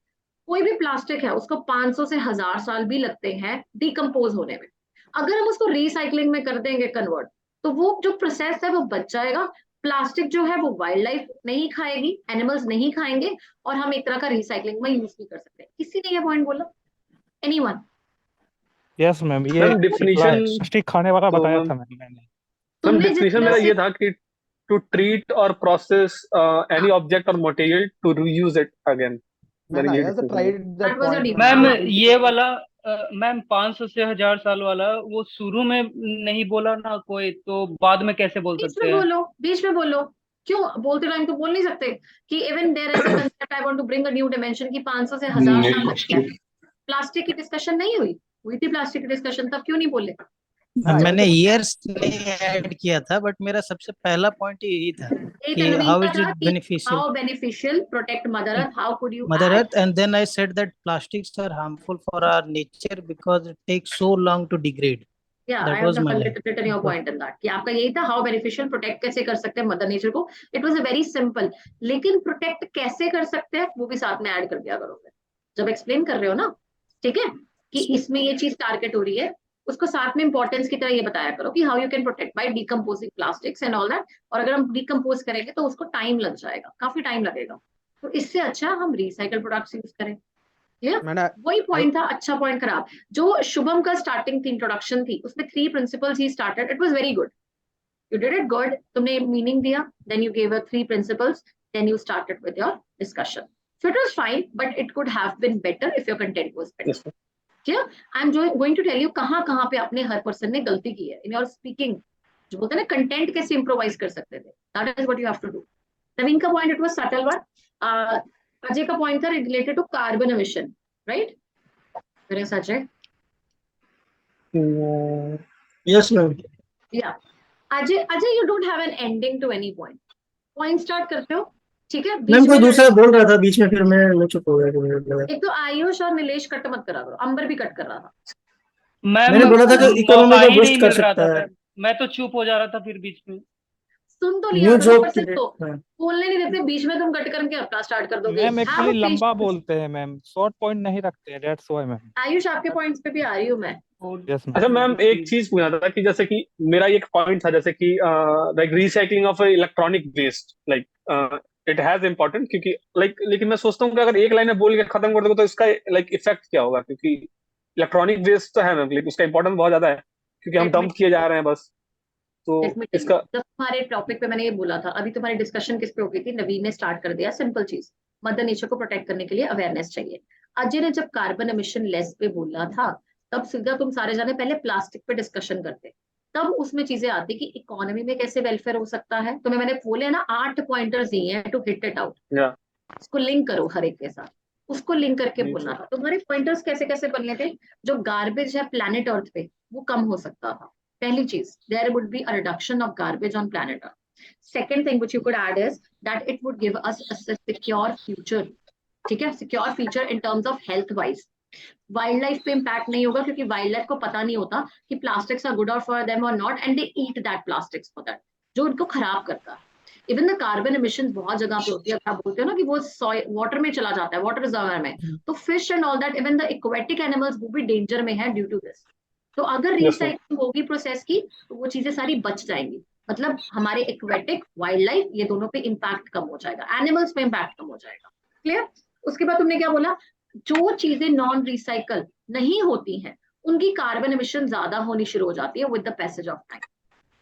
कोई भी प्लास्टिक है उसको 500 से 1000 साल भी लगते हैं डिकम्पोज होने में। अगर हम उसको रिसाइकलिंग में कर देंगे कन्वर्ट, तो वो जो प्रोसेस है वो बच जाएगा। प्लास्टिक जो है वो वाइल्ड लाइफ नहीं खाएगी, एनिमल्स नहीं खाएंगे, और हम एक तरह का रिसाइकलिंग में यूज भी कर सकते हैं। किसी ने ये पॉइंट बोला? एनीवन? यस मैम, ये डिफिनीशन प्लास्टिक खाने वाला बताया था मैंने। मैम डिफिनीशन मेरा ये था कि टू ट्रीट और प्रोसेस एनी ऑब्जेक्ट और material to reuse it again. Ma'am ये वाला मैम 500 से 1000 साल वाला वो शुरू में नहीं बोला ना कोई, तो बाद में कैसे बोल सकते हैं? बीच में बोलो। क्यों बोलते टाइम तो बोल नहीं सकते कि even there is a concept I want to bring a new dimension कि 500 से 1000 साल लगते हैं। प्लास्टिक की डिस्कशन नहीं हुई थी प्लास्टिक की डिस्कशन, तब क्यों नहीं बोले? मैंने ईयर्स नहीं ऐड किया था, बट मेरा सबसे पहला पॉइंट यही था कि how is it beneficial, how beneficial protect mother earth, how could you mother earth, and then I said that plastics are harmful for our nature because it takes so long to degrade. Yeah, I have written your point in that कि आपका यही था how beneficial protect कैसे कर सकते हैं मदर नेचर को। It was a very simple, लेकिन प्रोटेक्ट कैसे कर सकते हैं वो भी साथ में ऐड कर दिया करो जब एक्सप्लेन कर रहे हो ना। ठीक है? कि इसमें ये चीज टारगेट हो रही है, उसको साथ में इंपॉर्टेंस की तरह ये बताया करो कि how you can protect by decomposing plastics and all that. और अगर हम डिकम्पोज करेंगे तो उसको टाइम लग जाएगा, काफी टाइम लगेगा, तो इससे अच्छा हम रिसाइकल प्रोडक्ट्स यूज करें। वही पॉइंट था, अच्छा पॉइंट खराब। जो शुभम का स्टार्टिंग थी, इंट्रोडक्शन थी, उसमें 3 प्रिंसिपल्स ही started. It was very good, you did it good. तुमने मीनिंग दिया, then you gave 3 principles, then you started with your discussion. So it was fine, but it could have been better if your content was better. Clear? I'm going to tell you कहाँ पे अपने हर पर्सन ने गलती की है in your speaking। जो बोलते हैं ना कंटेंट कैसे इम्प्रोवाइज कर सकते थे, that is what you have to do. नवीन का point it was subtle one. Ajay का पॉइंट था related to carbon emission, right? Where is Ajay? Yes, ma'am. Yeah. Ajay, you don't have an ending to any point. Point start करते हो, ठीक है, मैम कोई दूसरा बोल रहा था बीच में, फिर मैं चुप हो गया। एक तो आयुष और नीलेश कट मत करा करो, अंबर भी कट कर रहा था। मैंने बोला था कि इकोनॉमी को बूस्ट कर सकता है। मैं तो चुप हो जा रहा था फिर बीच में। सुन तो लिया करो, ऊपर से तो बोलने नहीं देते, बीच में तुम कट करके अपना स्टार्ट कर दोगे। मैम एक्चुअली लंबा बोलते हैं मैम, शॉर्ट पॉइंट नहीं रखते हैं, दैट्स व्हाई मैम। आयुष आपके पॉइंट्स पे भी आ रही हूँ मैं। अच्छा मैम, एक चीज पूछना था कि जैसे कि मेरा एक पॉइंट था, जैसे कि like recycling of electronic waste, like it has important, क्योंकि लाइक लेकिन मैं सोचता हूँ कि अगर एक लाइन में बोल के खत्म कर दोगे तो इसका लाइक इफेक्ट क्या होगा, क्योंकि इलेक्ट्रॉनिक वेस्ट तो है मैम, लेकिन उसका इम्पोर्टेंस बहुत ज्यादा है क्योंकि हम डंप किए जा रहे हैं बस। तो इसका जब तुम्हारे टॉपिक पे मैंने ये बोला था, अभी तुम्हारी डिस्कशन किस पे हो गई थी, नवीन ने स्टार्ट कर दिया सिंपल चीज, मदर नेचर को प्रोटेक्ट करने के लिए अवेयरनेस चाहिए। अजय ने जब कार्बन एमिशन लेस पे बोला था, तब सीधा तुम सारे जाने पहले प्लास्टिक पे डिस्कशन करते, तब उसमें चीजें आती कि इकोनॉमी में कैसे वेलफेयर हो सकता है। तुम्हें मैंने बोले ना 8 पॉइंटर्स दिए हैं टू हिट इट आउट, उसको लिंक करो हर एक के साथ, उसको लिंक करके बोलना था। तुम्हारे पॉइंटर्स कैसे कैसे बनने थे, जो गार्बेज है प्लैनेट अर्थ पे वो कम हो सकता था, पहली चीज, there would be a reduction of garbage on planet Earth. Second thing which you could add is that it would give us a secure future, ठीक है, secure future in terms of health wise. Wild life पे इम्पैक्ट नहीं होगा, क्योंकि वाइल्ड लाइफ को पता नहीं होता कि plastics are good for them और not, and they eat that plastics for that, जो उनको खराब करता है। इवन द कार्बन एमिशन बहुत जगह पे होती है, आप बोलते हो ना कि वो वाटर में चला जाता है, वाटर रिजर्वर में, तो fish and all that, even the aquatic animals वो भी डेंजर में है ड्यू टू दिस। तो अगर रिसाइक्लिंग होगी प्रोसेस की, तो वो चीजें सारी बच जाएंगी, मतलब हमारे एक्वेटिक, वाइल्ड लाइफ, ये दोनों पे इम्पैक्ट कम हो जाएगा, एनिमल्स पे इम्पैक्ट कम हो जाएगा। क्लियर? उसके बाद तुमने क्या बोला, जो चीजें नॉन रिसाइकल नहीं होती हैं उनकी कार्बन एमिशन ज्यादा होनी शुरू हो जाती है with the passage of time.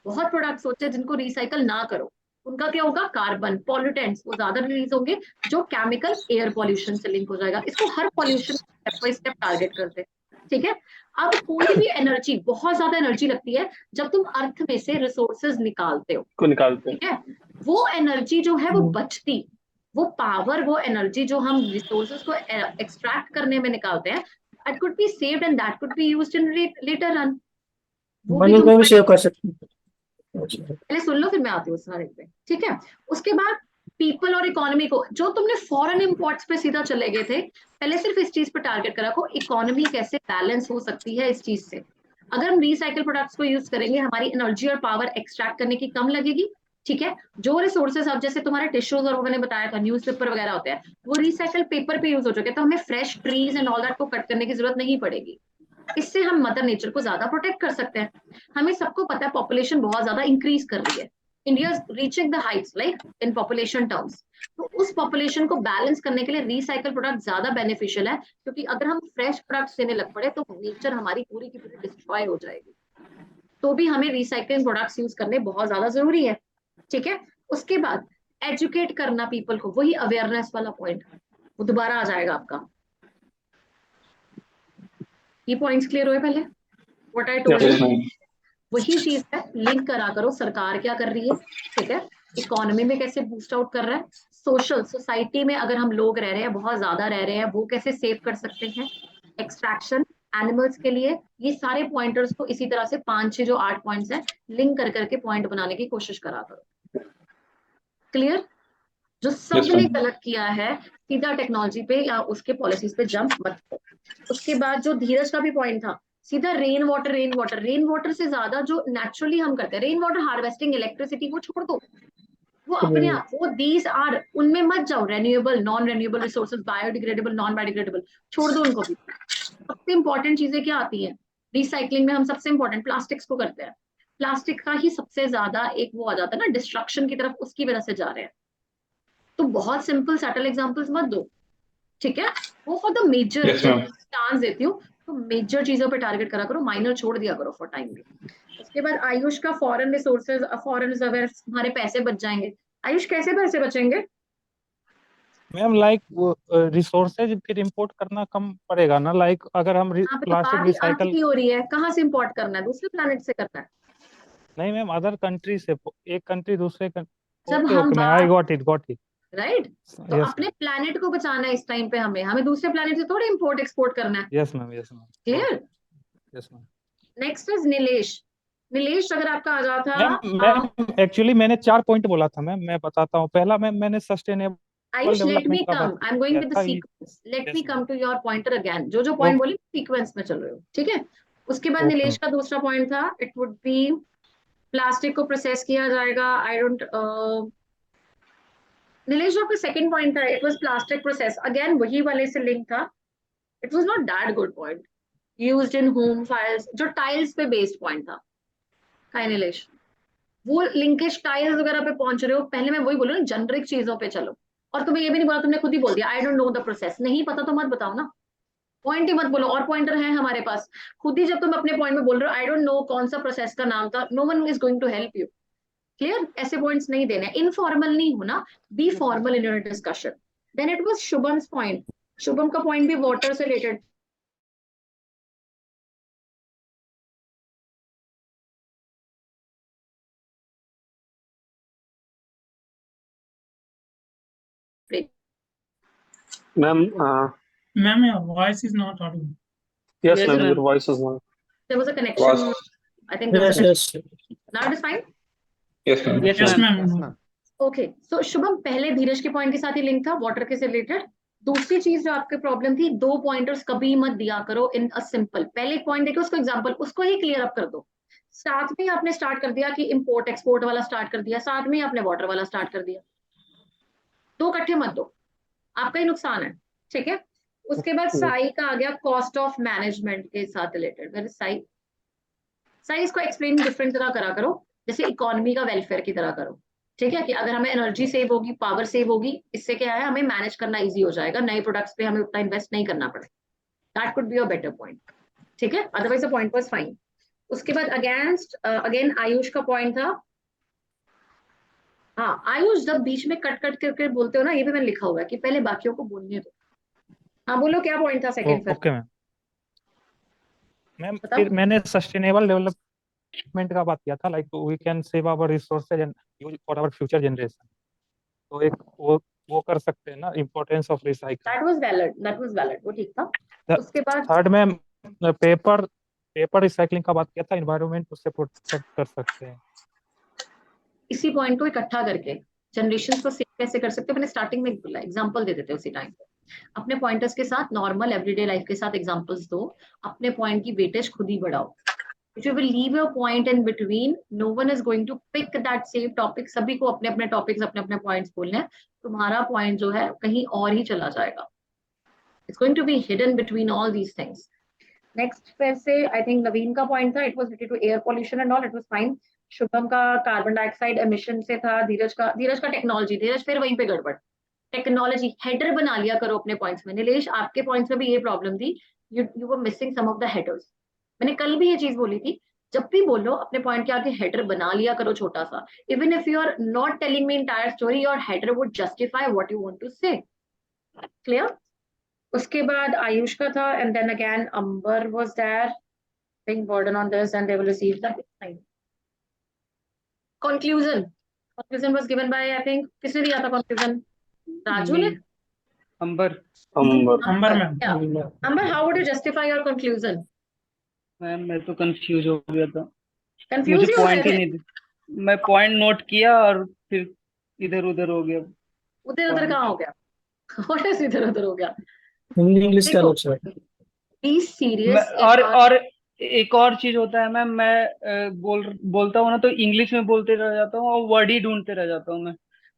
बहुत प्रोडक्ट्स होते हैं जिनको रिसाइकल ना करो, उनका क्या होगा, कार्बन पॉल्यूटेंट्स वो ज्यादा रिलीज होंगे, जो केमिकल एयर पॉल्यूशन से लिंक हो जाएगा। इसको हर pollution step by step target करते हैं, ठीक है। अब कोई भी एनर्जी, बहुत ज्यादा एनर्जी लगती है जब तुम अर्थ में से रिसोर्सेज निकालते हो, ठीक है, वो एनर्जी जो है वो बचती, वो पावर, वो एनर्जी जो हम रिसोर्सेज को एक्सट्रैक्ट करने में निकालते हैं, it could be saved and that could be used in later run. Money को भी सेव कर सकते हैं। पहले सुन लो फिर मैं आती हूँ सारे पे, ठीक है। उसके बाद पीपल और इकोनॉमी को, जो तुमने फॉरेन इंपोर्ट्स पे सीधा चले गए थे, पहले सिर्फ इस चीज पे टारगेट करा को, इकोनॉमी कैसे बैलेंस हो सकती है इस चीज से। अगर हम रिसाइकल प्रोडक्ट्स को यूज करेंगे, हमारी एनर्जी और पावर एक्सट्रैक्ट करने की कम लगेगी, ठीक है। जो रिसोर्सेज, अब जैसे तुम्हारे टिश्यूज और वो मैंने बताया था, न्यूज़पेपर वगैरह होते हैं, वो रिसाइकल पेपर पे यूज हो चुके, तो हमें fresh trees and all that को कट करने की जरूरत नहीं पड़ेगी। इससे हम मदर नेचर को ज्यादा प्रोटेक्ट कर सकते हैं। हमें सबको पता है पॉपुलेशन बहुत ज्यादा इंक्रीज कर रही है, India is reaching the Heights like in population terms, तो उस पॉपुलेशन को बैलेंस करने के लिए रिसाइकल प्रोडक्ट ज्यादा बेनिफिशियल है, क्योंकि अगर हम फ्रेश प्रोडक्ट्स देने लग पड़े तो नेचर हमारी पूरी की पूरी डिस्ट्रॉय हो जाएगी। तो भी हमें रिसाइकलिंग प्रोडक्ट्स यूज करने बहुत ज्यादा जरूरी है, ठीक है। उसके बाद एजुकेट करना पीपल को, वही अवेयरनेस वाला पॉइंट वो दोबारा आ जाएगा आपका। ये पॉइंट्स क्लियर हुए पहले, व्हाट आई टोल्ड यू, वही चीज है, लिंक करा करो सरकार क्या कर रही है, ठीक है, इकोनॉमी में कैसे बूस्ट आउट कर रहा है, सोशल सोसाइटी में अगर हम लोग रह रहे हैं, बहुत ज्यादा रह रहे हैं, वो कैसे सेव कर सकते हैं, एक्सट्रैक्शन एनिमल्स के लिए, ये सारे पॉइंटर्स को इसी तरह से 5-6 जो 8 पॉइंट्स है, लिंक कर करके पॉइंट बनाने की कोशिश करा करो। क्लियर? जो सबने गलत किया है, सीधा टेक्नोलॉजी पे या उसके पॉलिसीज पे जंप मत करो। उसके बाद जो धीरज का भी पॉइंट था, सीधा रेन वाटर से ज्यादा जो नेचुरली हम करते हैं, रेन वाटर हार्वेस्टिंग, इलेक्ट्रिसिटी, वो छोड़ दो, वो अपने आप, वो दीज आर, उनमें मत जाओ, renewable, non renewable resources, biodegradable, non biodegradable, छोड़ दो उनको भी। सबसे इंपॉर्टेंट चीजें क्या आती हैं रिसाइकलिंग में, हम सबसे इंपॉर्टेंट प्लास्टिक्स को करते हैं, प्लास्टिक का ही सबसे ज्यादा एक वो आ जाता है ना डिस्ट्रक्शन की तरफ, उसकी वजह से जा रहे हैं। तो बहुत सिंपल सटल एग्जांपल्स मत दो, ठीक है, वो फॉर द मेजर चांस देती हूँ, तो मेजर चीजों पे टारगेट करा करो, माइनर छोड़ दिया करो फॉर टाइम भी। उसके बाद आयुष का फॉरेन रिसोर्सेज, फॉरेन रिजर्वेयर्स, हमारे पैसे बच जाएंगे। आयुष कैसे पैसे बचेंगे? मैम लाइक रिसोर्सेज फिर इंपोर्ट करना कम पड़ेगा ना, लाइक अगर हम प्लास्टिक रिसाइकल हो रही है, कहाँ से इंपोर्ट करना है, दूसरे प्लेनेट से करना है? नहीं मैम, अदर कंट्री से, एक कंट्री दूसरे जब हम आई गॉट इट राइट, तो अपने प्लेनेट को बचाना है इस टाइम पे, हमें दूसरे प्लेनेट से थोड़ी इंपोर्ट एक्सपोर्ट करना है। Yes ma'am clear? Yes ma'am. Next is Nilesh, Nilesh अगर आपका आ जाता मैम एक्चुअली मैंने 4 पॉइंट बोला था मैम, मैं बताता हूँ। पहला मैंने sustainable Ayush, let me development का come. बात I'm going किया with the था। sequence. Let me Yes, come ma'am. to your pointer again. जो पॉइंट बोले सीक्वेंस में चल रहे हो, ठीक है। उसके बाद Okay, नीलेश का दूसरा पॉइंट था, इट वुड बी प्लास्टिक को प्रोसेस किया जाएगा। आई डोंट नीलेश जो आपका सेकंड पॉइंट था, it was plastic process, again वही वाले से लिंक था। It was not that good point. Used in home fires, जो टाइल्स पे बेस्ड पॉइंट था। काय नीलेश, वो लिंकेज टाइल्स वगैरह पे पहुंच रहे हो। पहले मैं वही बोलूँ ना, जनरिक चीजों पे चलो। और तुम्हें ये भी नहीं बोला, तुमने खुद ही बोल दिया I don't know the process. नहीं पता तो मत बताओ ना, पॉइंट ही मत बोलो। और पॉइंटर है हमारे पास। खुद ही जब तुम अपने पॉइंट में बोल रहे हो आई डोंट नो कौन सा प्रोसेस का नाम था, no one is going to help you. Clear? ऐसे पॉइंट्स नहीं देने, इनफॉर्मल नहीं होना, be formal in your discussion. Then it was Shubham's point. Shubham का पॉइंट भी वाटर से related. Ma'am, Ma'am, your voice is not audible. yes, Yes, ma'am, ma'am. your voice is not. There was a connection. I think there was a Yes, connection. yes. Now it is fine. Yes, ma'am. Yes, Yes, ma'am. ma'am. Okay so Shubham, पहले धीरज के पॉइंट के साथ ही लिंक था, वाटर के से रिलेटेड। दूसरी चीज जो आपके प्रॉब्लम थी, 2 पॉइंटर्स कभी मत दिया करो इन अ सिंपल। पहले एक पॉइंट देखो, उसको एग्जांपल, उसको ही क्लियर अप कर दो। साथ में आपने स्टार्ट कर दिया कि इंपोर्ट एक्सपोर्ट वाला स्टार्ट कर दिया, साथ में आपने वाटर वाला स्टार्ट कर दिया। 2 इकट्ठे मत दो, आपका ही नुकसान है, ठीक है। उसके बाद साई का आ गया कॉस्ट ऑफ मैनेजमेंट के साथ related. Where is Sai? Sai इसको एक्सप्लेन डिफरेंट तरह करा करो, जैसे इकोनॉमी का वेलफेयर की तरह करो, ठीक है। कि अगर हमें एनर्जी सेव होगी, पावर सेव होगी, इससे क्या है, हमें मैनेज करना इजी हो जाएगा, नए प्रोडक्ट्स पे हमें उतना इन्वेस्ट नहीं करना पड़ेगा। That could be a better point, ठीक है। Otherwise the point was fine. उसके बाद अगेन आयुष का पॉइंट था। हाँ आयुष, जब बीच में कट कट करके बोलते हो ना, ये भी मैंने लिखा हुआ है कि पहले बाकियों को बोलने दो। हाँ बोलो, क्या पॉइंट था सेकंड? फिर ओके मैम फिर मैंने सस्टेनेबल डेवलपमेंट का बात किया था, like we can save our resources and use for our future generation. तो एक वो कर सकते हैं ना, importance of recycling. That was valid, वो ठीक था। उसके बाद थर्ड में पेपर रिसाइकलिंग का बात किया था, एनवायरनमेंट उससे प्रोटेक्ट कर सकते हैं। इसी पॉइंट को इकट्ठा करके जनरेशन को सेव कैसे कर सकते हैं, मैंने स्टार्टिंग में बोला, एग्जांपल दे देते उसी टाइम पे। अपने पॉइंटर्स के साथ नॉर्मल एवरीडे लाइफ के साथ एग्जांपल्स दो, अपने पॉइंट की वेटेज खुद ही बढ़ाओ। If you will leave your point in between, no one is going to pick that same topic. सभी को अपने अपने टॉपिक्स, अपने अपने पॉइंट्स बोलने हैं, तुम्हारा पॉइंट जो है कहीं और ही चला जाएगा। It's going to be hidden between all these things. Next फिर से I think नवीन का पॉइंट था, it was related to air pollution and all, it was fine. Shubham का कार्बन डाइऑक्साइड एमिशन से था, धीरज का टेक्नोलॉजी। धीरज फिर वहीं पे गड़बड़, टेक्नोलॉजी हेडर बना लिया करो अपने पॉइंट्स में। नीलेश आपके पॉइंट्स में भी ये प्रॉब्लम थी, you were missing some of the headers. मैंने कल भी ये चीज बोली थी, जब भी बोलो अपने पॉइंट के आगे हेडर बना लिया करो छोटा सा। Even if you are not telling me entire story, your header would justify what you want to say. Clear? उसके बाद आयुष का था, and then again Ambar was there, think burden on this and they will receive the conclusion was given by, I think किसने दिया था कंक्लूजन? राजू ने? Ambar ma'am, how would you justify your conclusion? Ma'am मैं तो कंफ्यूज हो गया था, कंफ्यूज मुझे पॉइंट ही नहीं, मैं पॉइंट नोट किया और फिर इधर उधर हो गया। उधर कहाँ हो गया? व्हाट इज इधर उधर हो गया? इंग्लिश का लक्ष्य है। Be serious. और एक और चीज होता है मैम, मैं बोलता हूँ ना तो इंग्लिश में बोलते रह जाता हूँ और वर्ड ही ढूंढते रह जाता हूँ मैं।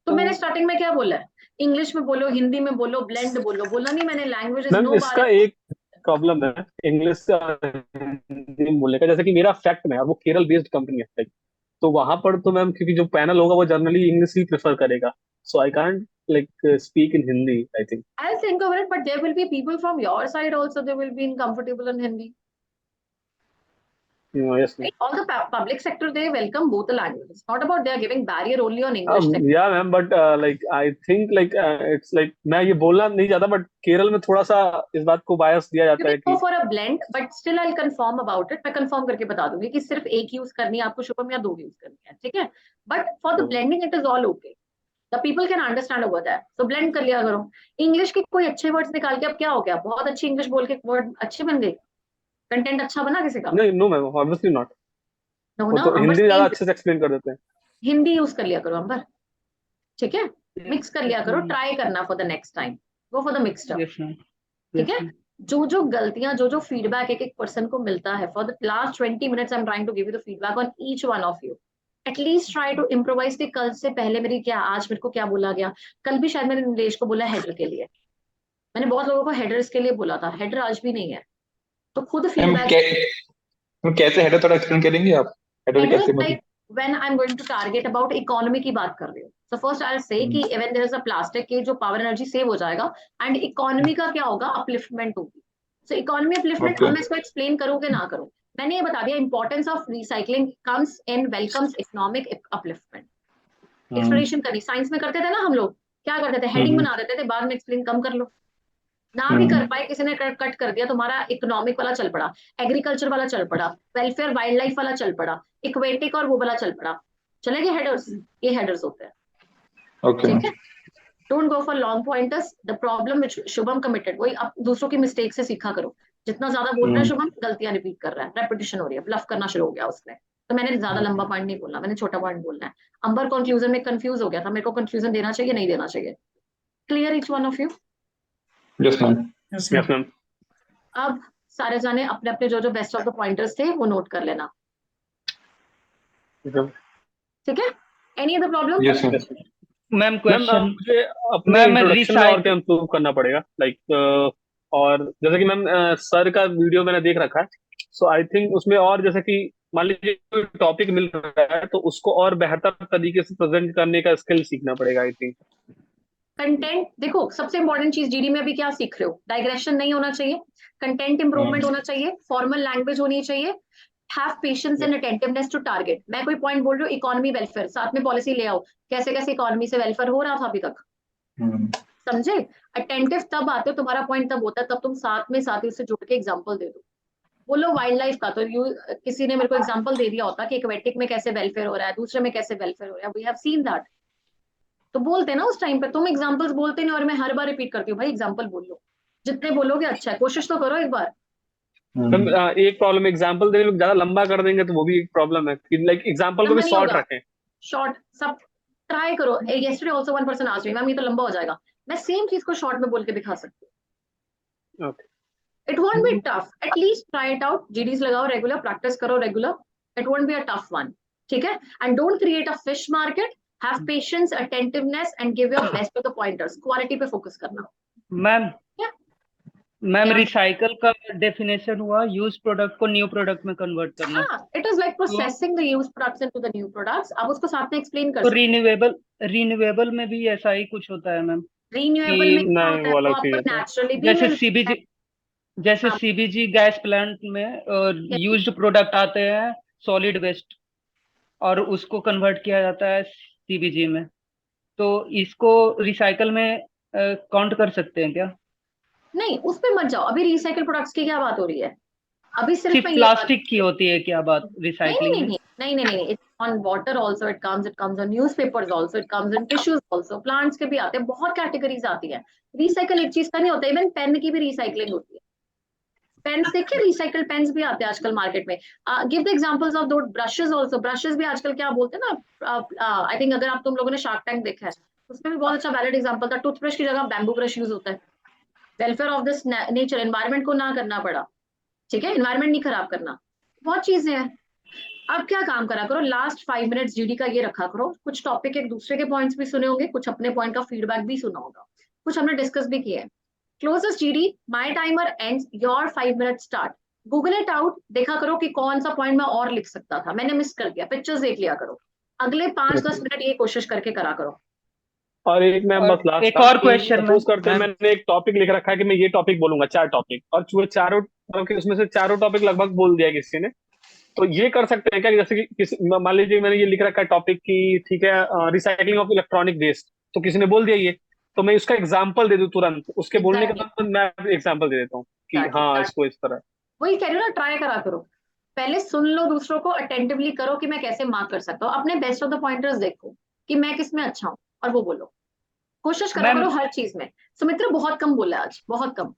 तो मैंने स्टार्टिंग में क्या बोला है? इंग्लिश में बोलो, हिंदी में बोलो, ब्लेंड बोलो। बोला नहीं मैंने, लैंग्वेज इज नो। इसका एक प्रॉब्लम है इंग्लिश से हिंदी बोलने का, जैसे कि मेरा फैक्ट में है, वो केरल बेस्ड कंपनी है like, तो वहां पर तो मैम, क्योंकि जो पैनल होगा वो जनरली इंग्लिश ही प्रेफर करेगा, so I can't like speak in Hindi, I think. I'll think of it, but there will be people from your side also, they will be uncomfortable in Hindi. Yes, ma'am. All the public sector, they welcome both the languages. Not about they are giving barrier only on English. Yeah, ma'am, but like I think like it's like मैं ये बोलना नहीं चाहता, but केरल में थोड़ा सा इस बात को बायस दिया जाता है कि for a blend, but still I'll confirm about it. मैं confirm करके बता दूंगी कि सिर्फ एक यूज करनी है आपको शुभम, या 2 यूज करनी है, ठीक है। But for the blending it is all okay. The people can understand over that. So blend कर लिया करो। इंग्लिश के कोई अच्छे वर्ड्स निकाल के, अब क्या हो गया, बहुत अच्छी इंग्लिश बोल के वर्ड अच्छे बन गए, कंटेंट अच्छा बना किसी का? नहीं, नो मैम, obviously not. वो तो हिंदी ज्यादा अच्छे से एक्सप्लेन कर देते हैं। हिंदी यूज कर लिया करो अंबर, ठीक है, मिक्स कर लिया करो, ट्राई करना for the next time, go for the mixed up, ठीक है। जो गलतियां, जो फीडबैक एक एक पर्सन को मिलता है, for the last 20 minutes I am trying to give you the feedback on each one of you, at least try to improvise कि कल से पहले मेरी क्या, आज मेरे को क्या बोला गया, कल भी शायद मैंने निलेश को बोला हेडर के लिए, मैंने बहुत लोगों को हेडर्स के लिए बोला था, हेडर आज भी नहीं है, तो खुद फीडबैक कैसे हेडर थोड़ा एक्सप्लेन करेंगे आप? हेडर कैसे मतलब when I'm going to target about economy की बात कर रही हूँ, so first I'll say कि when there is a plastic की जो power energy save हो जाएगा, and economy का क्या होगा, upliftment होगी, so economy upliftment मैं इसको explain करूँ कि ना करूँ, मैंने ये बता दिया importance of recycling comes in welcomes economic upliftment, explanation करनी, साइंस में करते थे ना हम लोग, क्या करते थे, हेडिंग बना देते थे, बाद में एक्सप्लेन कम कर लो, ना भी कर पाए, किसी ने कट कर दिया, तुम्हारा इकोनॉमिक वाला चल पड़ा, एग्रीकल्चर वाला चल पड़ा, वेलफेयर वाइल्ड लाइफ वाला चल पड़ा, इक्वेटिक और वो वाला चल पड़ा, चले गए हेडर्स, ये हेडर्स होते हैं, ठीक है। Don't go for long pointers, the problem which Shubham committed, वही आप दूसरों की मिस्टेक से सीखा करो, जितना ज्यादा बोल रहा है शुभम, गलतियां रिपीट कर रहा है, रेपिटेशन हो रही है, ब्लफ करना शुरू हो गया उसने, तो मैंने ज्यादा लंबा पॉइंट नहीं बोलना, मैंने छोटा पॉइंट बोलना है। अंबर कंक्लूजन में कंफ्यूज हो गया था, मेरे को कंफ्यूजन देना चाहिए, नहीं देना चाहिए, clear each one of you? Yes ma'am. Yes ma'am. अब सारे जाने अपने अपने जो बेस्ट ऑफ द पॉइंटर्स थे वो नोट कर लेना, ठीक है। Any other problem? Yes ma'am question, मुझे अपने इंट्रोडक्शन में और क्या इम्प्रूव करना पड़ेगा, लाइक और जैसे कि मैम सर का वीडियो मैंने देख रखा है, सो आई थिंक उसमें और जैसे कि मान लीजिए कोई टॉपिक मिल रहा है तो उसको और बेहतर तरीके से प्रेजेंट करने का स्किल सीखना पड़ेगा, आई थिंक। कंटेंट देखो, सबसे इंपॉर्टेंट चीज जीडी में भी क्या सीख रहे हो, डाइग्रेशन नहीं होना चाहिए, कंटेंट इंप्रूवमेंट होना चाहिए, फॉर्मल लैंग्वेज होनी चाहिए, have patience and attentiveness to target. मैं कोई पॉइंट बोल रही हूँ, इकोनॉमी वेलफेयर, साथ में पॉलिसी ले आओ, कैसे कैसे इकोनॉमी से वेलफेयर हो रहा था अभी तक, समझे। अटेंटिव तब आते हो, तुम्हारा पॉइंट तब होता है तब तुम साथ में साथी से जुड़ के एग्जाम्पल दे दो। बोलो वाइल्ड लाइफ का, तो किसी ने मेरे को एग्जाम्पल दे दिया होता कि एक्वेटिक में कैसे वेलफेयर हो रहा है, दूसरे में कैसे वेलफेयर हो रहा है, वी हैव सीन दैट, तो बोलते ना उस टाइम पे, तुम एग्जांपल्स बोलते नहीं, और मैं हर बार रिपीट करती हूँ, भाई एग्जांपल बोल लो, जितने बोलोगे अच्छा है, कोशिश तो करो एक बार। एक प्रॉब्लम, एग्जांपल देने में ज्यादा लंबा कर देंगे तो वो भी एक प्रॉब्लम है कि लाइक एग्जांपल को भी शॉर्ट रखें, शॉर्ट सब ट्राई करो। Yesterday also one person asked me, ma'am ये तो लंबा हो जाएगा, मैं सेम चीज को शॉर्ट में बोल के दिखा सकती हूँ, it won't be tough, at least try it out, GDs लगाओ रेगुलर, प्रैक्टिस करो regular, it won't be a tough one, ठीक है। And don't create a fish market, have patience, attentiveness and give your best to the pointers, quality पे फोकस करना। मैम रिसाइकल का डेफिनेशन हुआ यूज प्रोडक्ट को न्यू प्रोडक्ट में कन्वर्ट करना। It is like processing the use products into the new products. आप उसको साथ में एक्सप्लेन कर सकते हो। रिन्यूएबल में भी ऐसा ही कुछ होता है मैम। रिन्यूएबल में क्या होता है, आपको नेचुरली भी जैसे सीबीजी गैस प्लांट में यूज्ड प्रोडक्ट आते हैं सॉलिड वेस्ट, और उसको कन्वर्ट किया जाता है सीबीजी में, तो इसको रिसाइकल में काउंट कर सकते हैं क्या? नहीं, उस पे मत जाओ, अभी रिसाइकल प्रोडक्ट्स की क्या बात हो रही है, अभी सिर्फ प्लास्टिक की होती है क्या बात रिसाइकलिंग में? नहीं, it's on water also, it comes on newspapers also, it comes in tissues also, plants के भी आते हैं, बहुत कैटेगरीज आती है। रिसाइकल एक चीज का नहीं होता, इवन पेन की भी रिसाइकलिंग होती है, पेन्स देखिए, रिसाइकल पेन्स भी आते हैं आजकल मार्केट में। गिव द एग्जांपल्स ऑफ दो ब्रशेस आल्सो, ब्रशेस भी आजकल क्या बोलते हैं ना, आई थिंक अगर आप तुम लोगों ने शार्क टैंक देखा है, उसमें भी बहुत अच्छा वैलिड एग्जांपल था, टूथब्रश की जगह बैम्बू ब्रश यूज होता है, welfare of this nature, environment को ना करना पड़ा, ठीक है, एनवायरनमेंट नहीं खराब करना, बहुत चीजें हैं। अब क्या काम करा करो, लास्ट 5 मिनट्स जीडी का ये रखा करो, कुछ टॉपिक एक दूसरे के पॉइंट्स भी सुने होंगे, कुछ अपने पॉइंट का फीडबैक भी सुना होगा, कुछ हमने डिस्कस भी किया है। Closest GD, my timer ends, your 5 minute start, Google it out, देखा करो कि कौन सा पॉइंट मैं और लिख सकता था, मैंने मिस कर दिया, पिक्चर्स देख लिया करो, अगले 5-10 मिनट ये कोशिश करके करा करो। और एक मैं बस लास्ट एक और क्वेश्चन सपोज करते हैं, मैंने एक टॉपिक लिख रखा है कि मैं ये टॉपिक बोलूंगा, 4 टॉपिक, और वो चारों उसमें से चारों टॉपिक लगभग बोल दिया किसी ने, तो ये कर सकते हैं क्या, जैसे कि मान लीजिए मैंने ये लिख रखा है टॉपिक की, ठीक है, रिसाइकलिंग ऑफ इलेक्ट्रॉनिक वेस्ट, तो किसी ने बोल दिया ये, तो मैं उसका एग्जांपल दे दूं तुरंत, उसके बोलने के बाद मैं एग्जांपल दे देता हूँ कि हाँ इसको इस तरह, वही कह रही हूँ ना, ट्राई करा करो, पहले सुन लो दूसरों को, अटेंटिवली करो कि मैं कैसे मार्क कर सकता हूँ, अपने बेस्ट ऑफ द पॉइंटर्स देखो कि मैं किस में अच्छा हूँ, और वो बोलो, कोशिश करा करो हर चीज में। सुमित्रा बहुत कम बोला आज, बहुत कम।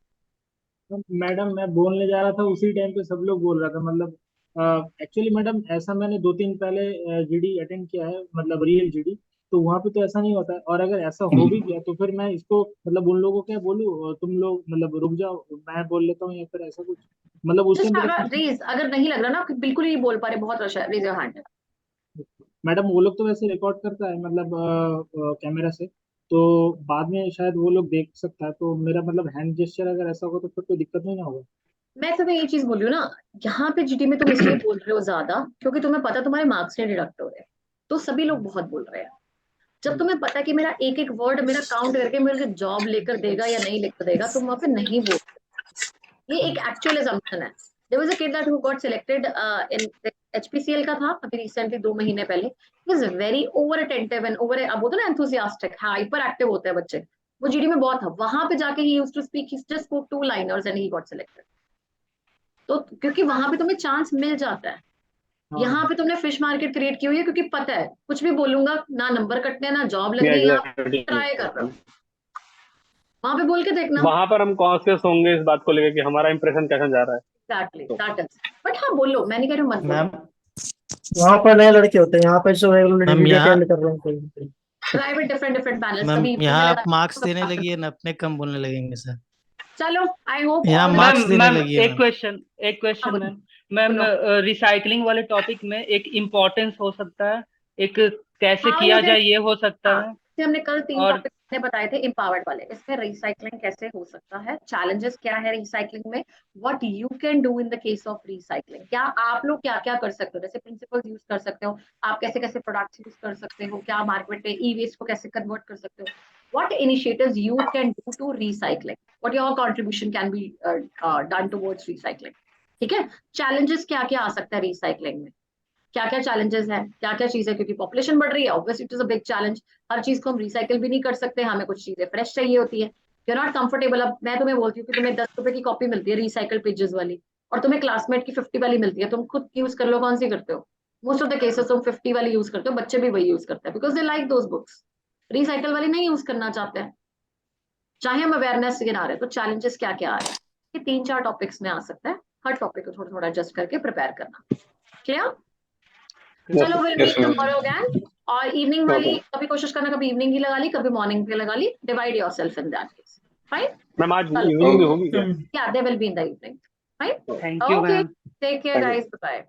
मैडम मैं बोलने जा रहा था, उसी टाइम पे सब लोग बोल रहा था, मतलब एक्चुअली मैडम ऐसा मैंने 2-3 पहले जीडी अटेंड किया है, मतलब रियल जीडी, तो वहाँ पे तो ऐसा नहीं होता है। और अगर ऐसा हो भी गया तो फिर मैं इसको मतलब उन लोगों को क्या बोलूँ, तुम लोग मतलब रुक जाओ, मैं बोल लेता हूँ, या फिर ऐसा कुछ मतलब उस टाइम रेज, अगर नहीं लग रहा ना कि बिल्कुल ही बोल पा रहे, बहुत रश है, रेज योर हैंड। मैडम वो लोग तो वैसे रिकॉर्ड करता है मतलब कैमरा से, तो बाद में शायद वो लोग देख सकता है, तो मेरा मतलब हैंड जेस्चर अगर ऐसा होगा तो फिर कोई दिक्कत नहीं ना होगा। मैं तुम्हें ये चीज बोल रही हूँ ना, यहाँ पे जीडी में तुम इसलिए बोल रहे हो ज्यादा क्योंकि तुम्हें पता तुम्हारे मार्क्स नहीं डिडक्ट हो रहे, तो सभी लोग बहुत बोल रहे हैं। जब तुम्हें पता है कि मेरा एक एक वर्ड मेरा काउंट करके मेरे जॉब लेकर देगा या नहीं लेकर देगा, तुम वहां पे नहीं बोलते। ये एक एक्चुअल assumption है। There was a kid that who got selected in HPCL का था अभी रिसेंटली 2 महीने पहले। He was very over attentive and over, अब बोलते ना enthusiastic, हाइपर एक्टिव होते हैं बच्चे, वो जीडी में बहुत था। वहां पे जाके he used to speak, he just spoke 2 liners and he got selected। तो क्योंकि वहां पे तुम्हें चांस मिल जाता है, यहाँ पे तुमने फिश मार्केट क्रिएट की हुई है क्योंकि पता है कुछ भी बोलूंगा ना नंबर कटने ना जॉब लग रही है, ट्राई कर रहा हूँ। वहां पे बोल के देखना, वहां पर हम कॉन्शियस होंगे इस बात को लेकर कि हमारा इंप्रेशन कैसा जा रहा है। एग्जैक्टली दैट इज, बट हाँ बोलो, मैं नहीं कह रही हूँ मत बोलो। वहाँ पर नए लड़के होते हैं, यहाँ पे जो रेगुलर वीडियो अटेंड कर रहे हैं कोई। प्राइवेट डिफरेंट पैनल्स मैम कभी यहाँ आप मार्क्स देने लगी है ना, अपने कम बोलने लगेंगे सर। चलो आई होप यहाँ मार्क्स देने मैम लगी है। एक क्वेश्चन मैम रिसाइकलिंग वाले टॉपिक में एक इम्पोर्टेंस हो सकता है, एक कैसे किया जाए ये हो सकता है। हमने कल 3 टॉपिक बताए थे एम्पावर्ड वाले, इसमें रिसाइकलिंग कैसे हो सकता है, चैलेंजेस क्या है रिसाइकलिंग में, what you can do in the case of recycling, क्या आप लोग क्या क्या कर सकते हो, जैसे प्रिंसिपल्स यूज कर सकते हो आप, कैसे कैसे प्रोडक्ट्स यूज कर सकते हो, क्या मार्केट में ई वेस्ट को कैसे कन्वर्ट कर सकते हो, what initiatives you can do to recycling, what your contribution can be done towards recycling। ठीक है, challenges क्या क्या आ सकता है रिसाइकलिंग में, क्या क्या challenges हैं, क्या क्या चीजें, क्योंकि पॉपुलेशन बढ़ रही है, obviously it is a big challenge, हर चीज को हम रिसाइकल भी नहीं कर सकते, हमें कुछ चीजें फ्रेश चाहिए होती है, you're not comfortable। अब मैं तुम्हें बोलती हूँ कि तुम्हें 10 रुपए की कॉपी मिलती है रिसाइकल पेजेस वाली, और तुम्हें क्लासमेट की 50 वाली मिलती है, तुम खुद यूज कर लो, कौन सी करते हो, मोस्ट ऑफ द केसेस तुम 50 वाली यूज करते हो, बच्चे भी वही यूज करते हैं because they like those books, recycle वाली नहीं यूज करना चाहते हैं, चाहे हम अवेयरनेस गिना रहे। तो चैलेंजेस क्या क्या आ रहे हैं, ये 3-4 टॉपिक्स में आ सकता है, हर टॉपिक को थोड़ा थोड़ा एडजस्ट करके प्रिपेयर करना। क्लियर? चलो विल मीट टुमारो अगेन, और इवनिंग वाली कभी कोशिश करना, कभी इवनिंग की लगा ली, कभी मॉर्निंग पे लगा ली, divide yourself in that case. Fine ma'am, आज इवनिंग में होगी क्या? या they will be in the evening. Fine, thank you okay, ma'am. Take care guys, bye.